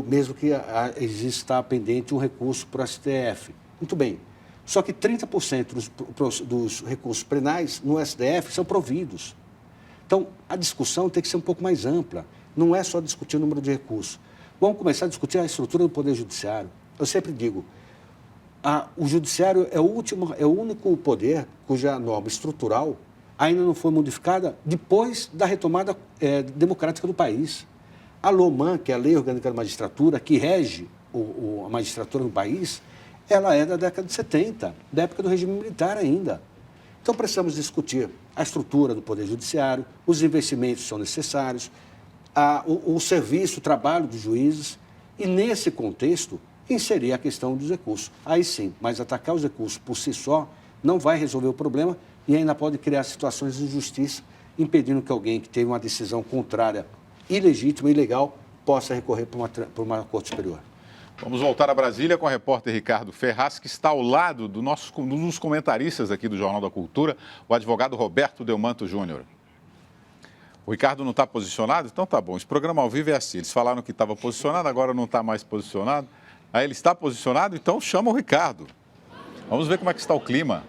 mesmo que exista pendente um recurso para o STF. Muito bem. Só que 30% dos recursos penais no STF são providos. Então, a discussão tem que ser um pouco mais ampla. Não é só discutir o número de recursos. Vamos começar a discutir a estrutura do Poder Judiciário. Eu sempre digo, o Judiciário é o único poder cuja norma estrutural ainda não foi modificada depois da retomada democrática do país. A LOMAN, que é a Lei Orgânica da Magistratura, que rege a magistratura no país, ela é da década de 70, da época do regime militar ainda. Então, precisamos discutir a estrutura do Poder Judiciário, os investimentos que são necessários, o serviço, o trabalho dos juízes. E, nesse contexto, inserir a questão dos recursos. Aí sim, mas atacar os recursos por si só não vai resolver o problema e ainda pode criar situações de injustiça, impedindo que alguém que teve uma decisão contrária, ilegítima e ilegal, possa recorrer para uma Corte Superior. Vamos voltar a Brasília com o repórter Ricardo Ferraz, que está ao lado um dos comentaristas aqui do Jornal da Cultura, o advogado Roberto Delmanto Júnior. O Ricardo não está posicionado? Então tá bom. Esse programa ao vivo é assim. Eles falaram que estava posicionado, agora não está mais posicionado. Aí ele está posicionado, então chama o Ricardo. Vamos ver como é que está o clima.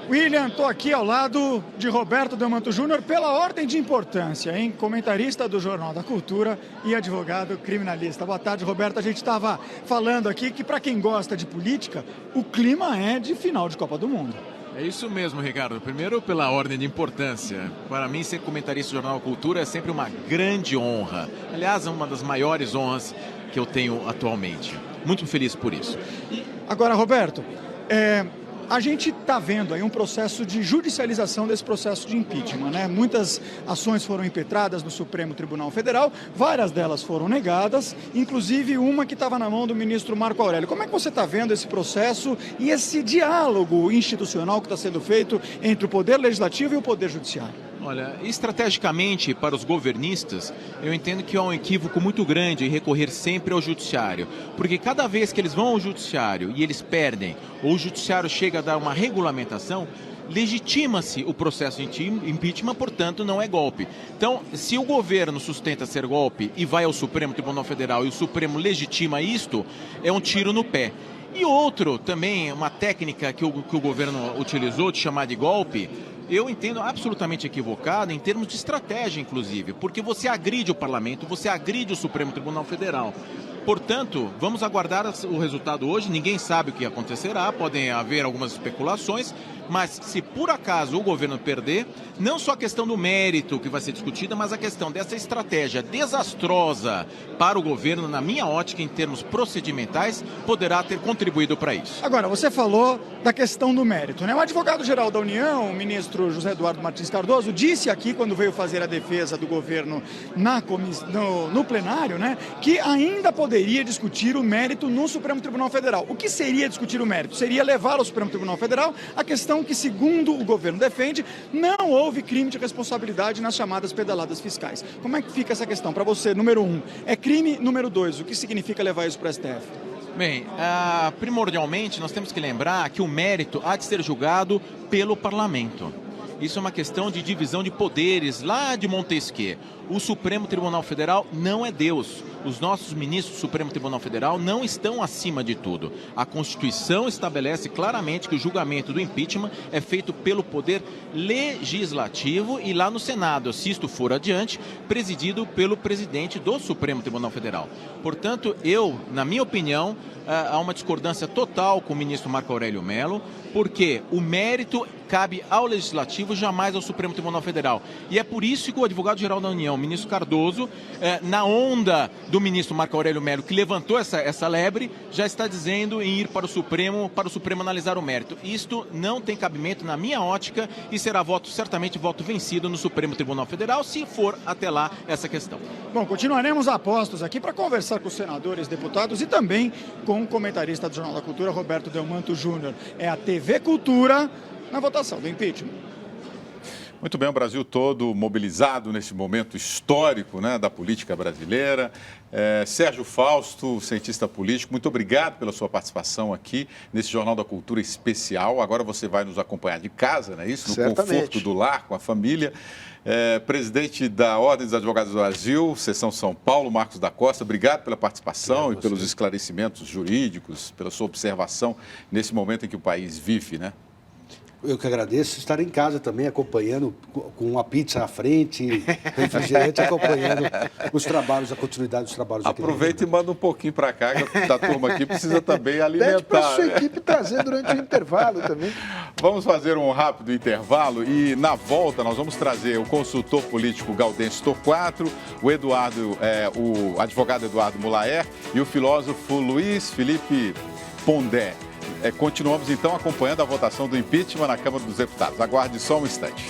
William, estou aqui ao lado de Roberto Delmanto Júnior pela ordem de importância, hein? Comentarista do Jornal da Cultura e advogado criminalista. Boa tarde, Roberto. A gente estava falando aqui que, para quem gosta de política, o clima é de final de Copa do Mundo. É isso mesmo, Ricardo. Primeiro, pela ordem de importância. Para mim, ser comentarista do Jornal da Cultura é sempre uma grande honra. Aliás, é uma das maiores honras que eu tenho atualmente. Muito feliz por isso. Agora, Roberto, a gente está vendo aí um processo de judicialização desse processo de impeachment, né? Muitas ações foram impetradas no Supremo Tribunal Federal, várias delas foram negadas, inclusive uma que estava na mão do ministro Marco Aurélio. Como é que você está vendo esse processo e esse diálogo institucional que está sendo feito entre o Poder Legislativo e o Poder Judiciário? Olha, estrategicamente para os governistas, eu entendo que há um equívoco muito grande em recorrer sempre ao judiciário, porque cada vez que eles vão ao judiciário e eles perdem, ou o judiciário chega a dar uma regulamentação, legitima-se o processo de impeachment, portanto não é golpe. Então, se o governo sustenta ser golpe e vai ao Supremo Tribunal Federal e o Supremo legitima isto, é um tiro no pé. E outro, também, uma técnica que o governo utilizou de chamar de golpe, eu entendo absolutamente equivocado em termos de estratégia, inclusive, porque você agride o parlamento, você agride o Supremo Tribunal Federal. Portanto, vamos aguardar o resultado hoje, ninguém sabe o que acontecerá, podem haver algumas especulações, mas se por acaso o governo perder, não só a questão do mérito que vai ser discutida, mas a questão dessa estratégia desastrosa para o governo, na minha ótica, em termos procedimentais, poderá ter contribuído para isso. Agora, você falou da questão do mérito, né? O advogado-geral da União, o ministro José Eduardo Martins Cardoso, disse aqui, quando veio fazer a defesa do governo no plenário, né, que ainda poderia discutir o mérito no Supremo Tribunal Federal. O que seria discutir o mérito? Seria levar ao Supremo Tribunal Federal a questão que, segundo o governo defende, não houve crime de responsabilidade nas chamadas pedaladas fiscais. Como é que fica essa questão? Para você, número 1, é crime? Número 2, o que significa levar isso para o STF? Bem, primordialmente nós temos que lembrar que o mérito há de ser julgado pelo parlamento. Isso é uma questão de divisão de poderes lá de Montesquieu. O Supremo Tribunal Federal não é Deus. Os nossos ministros do Supremo Tribunal Federal não estão acima de tudo. A Constituição estabelece claramente que o julgamento do impeachment é feito pelo Poder Legislativo e lá no Senado, se isto for adiante, presidido pelo presidente do Supremo Tribunal Federal. Portanto, na minha opinião, há uma discordância total com o ministro Marco Aurélio Mello, porque o mérito cabe ao Legislativo, jamais ao Supremo Tribunal Federal. E é por isso que o advogado-geral da União, o ministro Cardoso, na onda do ministro Marco Aurélio Mello, que levantou essa lebre, já está dizendo em ir para o Supremo analisar o mérito. Isto não tem cabimento na minha ótica e será certamente voto vencido no Supremo Tribunal Federal, se for até lá essa questão. Bom, continuaremos a postos aqui para conversar com os senadores, deputados e também com o comentarista do Jornal da Cultura, Roberto Delmanto Júnior. É a TV Cultura na votação do impeachment. Muito bem, o Brasil todo mobilizado nesse momento histórico, né, da política brasileira. Sérgio Fausto, cientista político, muito obrigado pela sua participação aqui nesse Jornal da Cultura especial. Agora você vai nos acompanhar de casa, não é isso? No Certamente. Conforto do lar, com a família. Presidente da Ordem dos Advogados do Brasil, Seção São Paulo, Marcos da Costa, obrigado pela participação e pelos esclarecimentos jurídicos, pela sua observação nesse momento em que o país vive, né? Eu que agradeço estar em casa também, acompanhando com uma pizza à frente, refrigerante, acompanhando os trabalhos, a continuidade dos trabalhos aqui. Aproveita e manda um pouquinho para cá, que a turma aqui precisa também alimentar. Pede para a sua equipe trazer durante o intervalo também. Vamos fazer um rápido intervalo e, na volta, nós vamos trazer o consultor político Gaudêncio Torquato, o advogado Eduardo Mulaer e o filósofo Luiz Felipe Pondé. Continuamos, então, acompanhando a votação do impeachment na Câmara dos Deputados. Aguarde só um instante.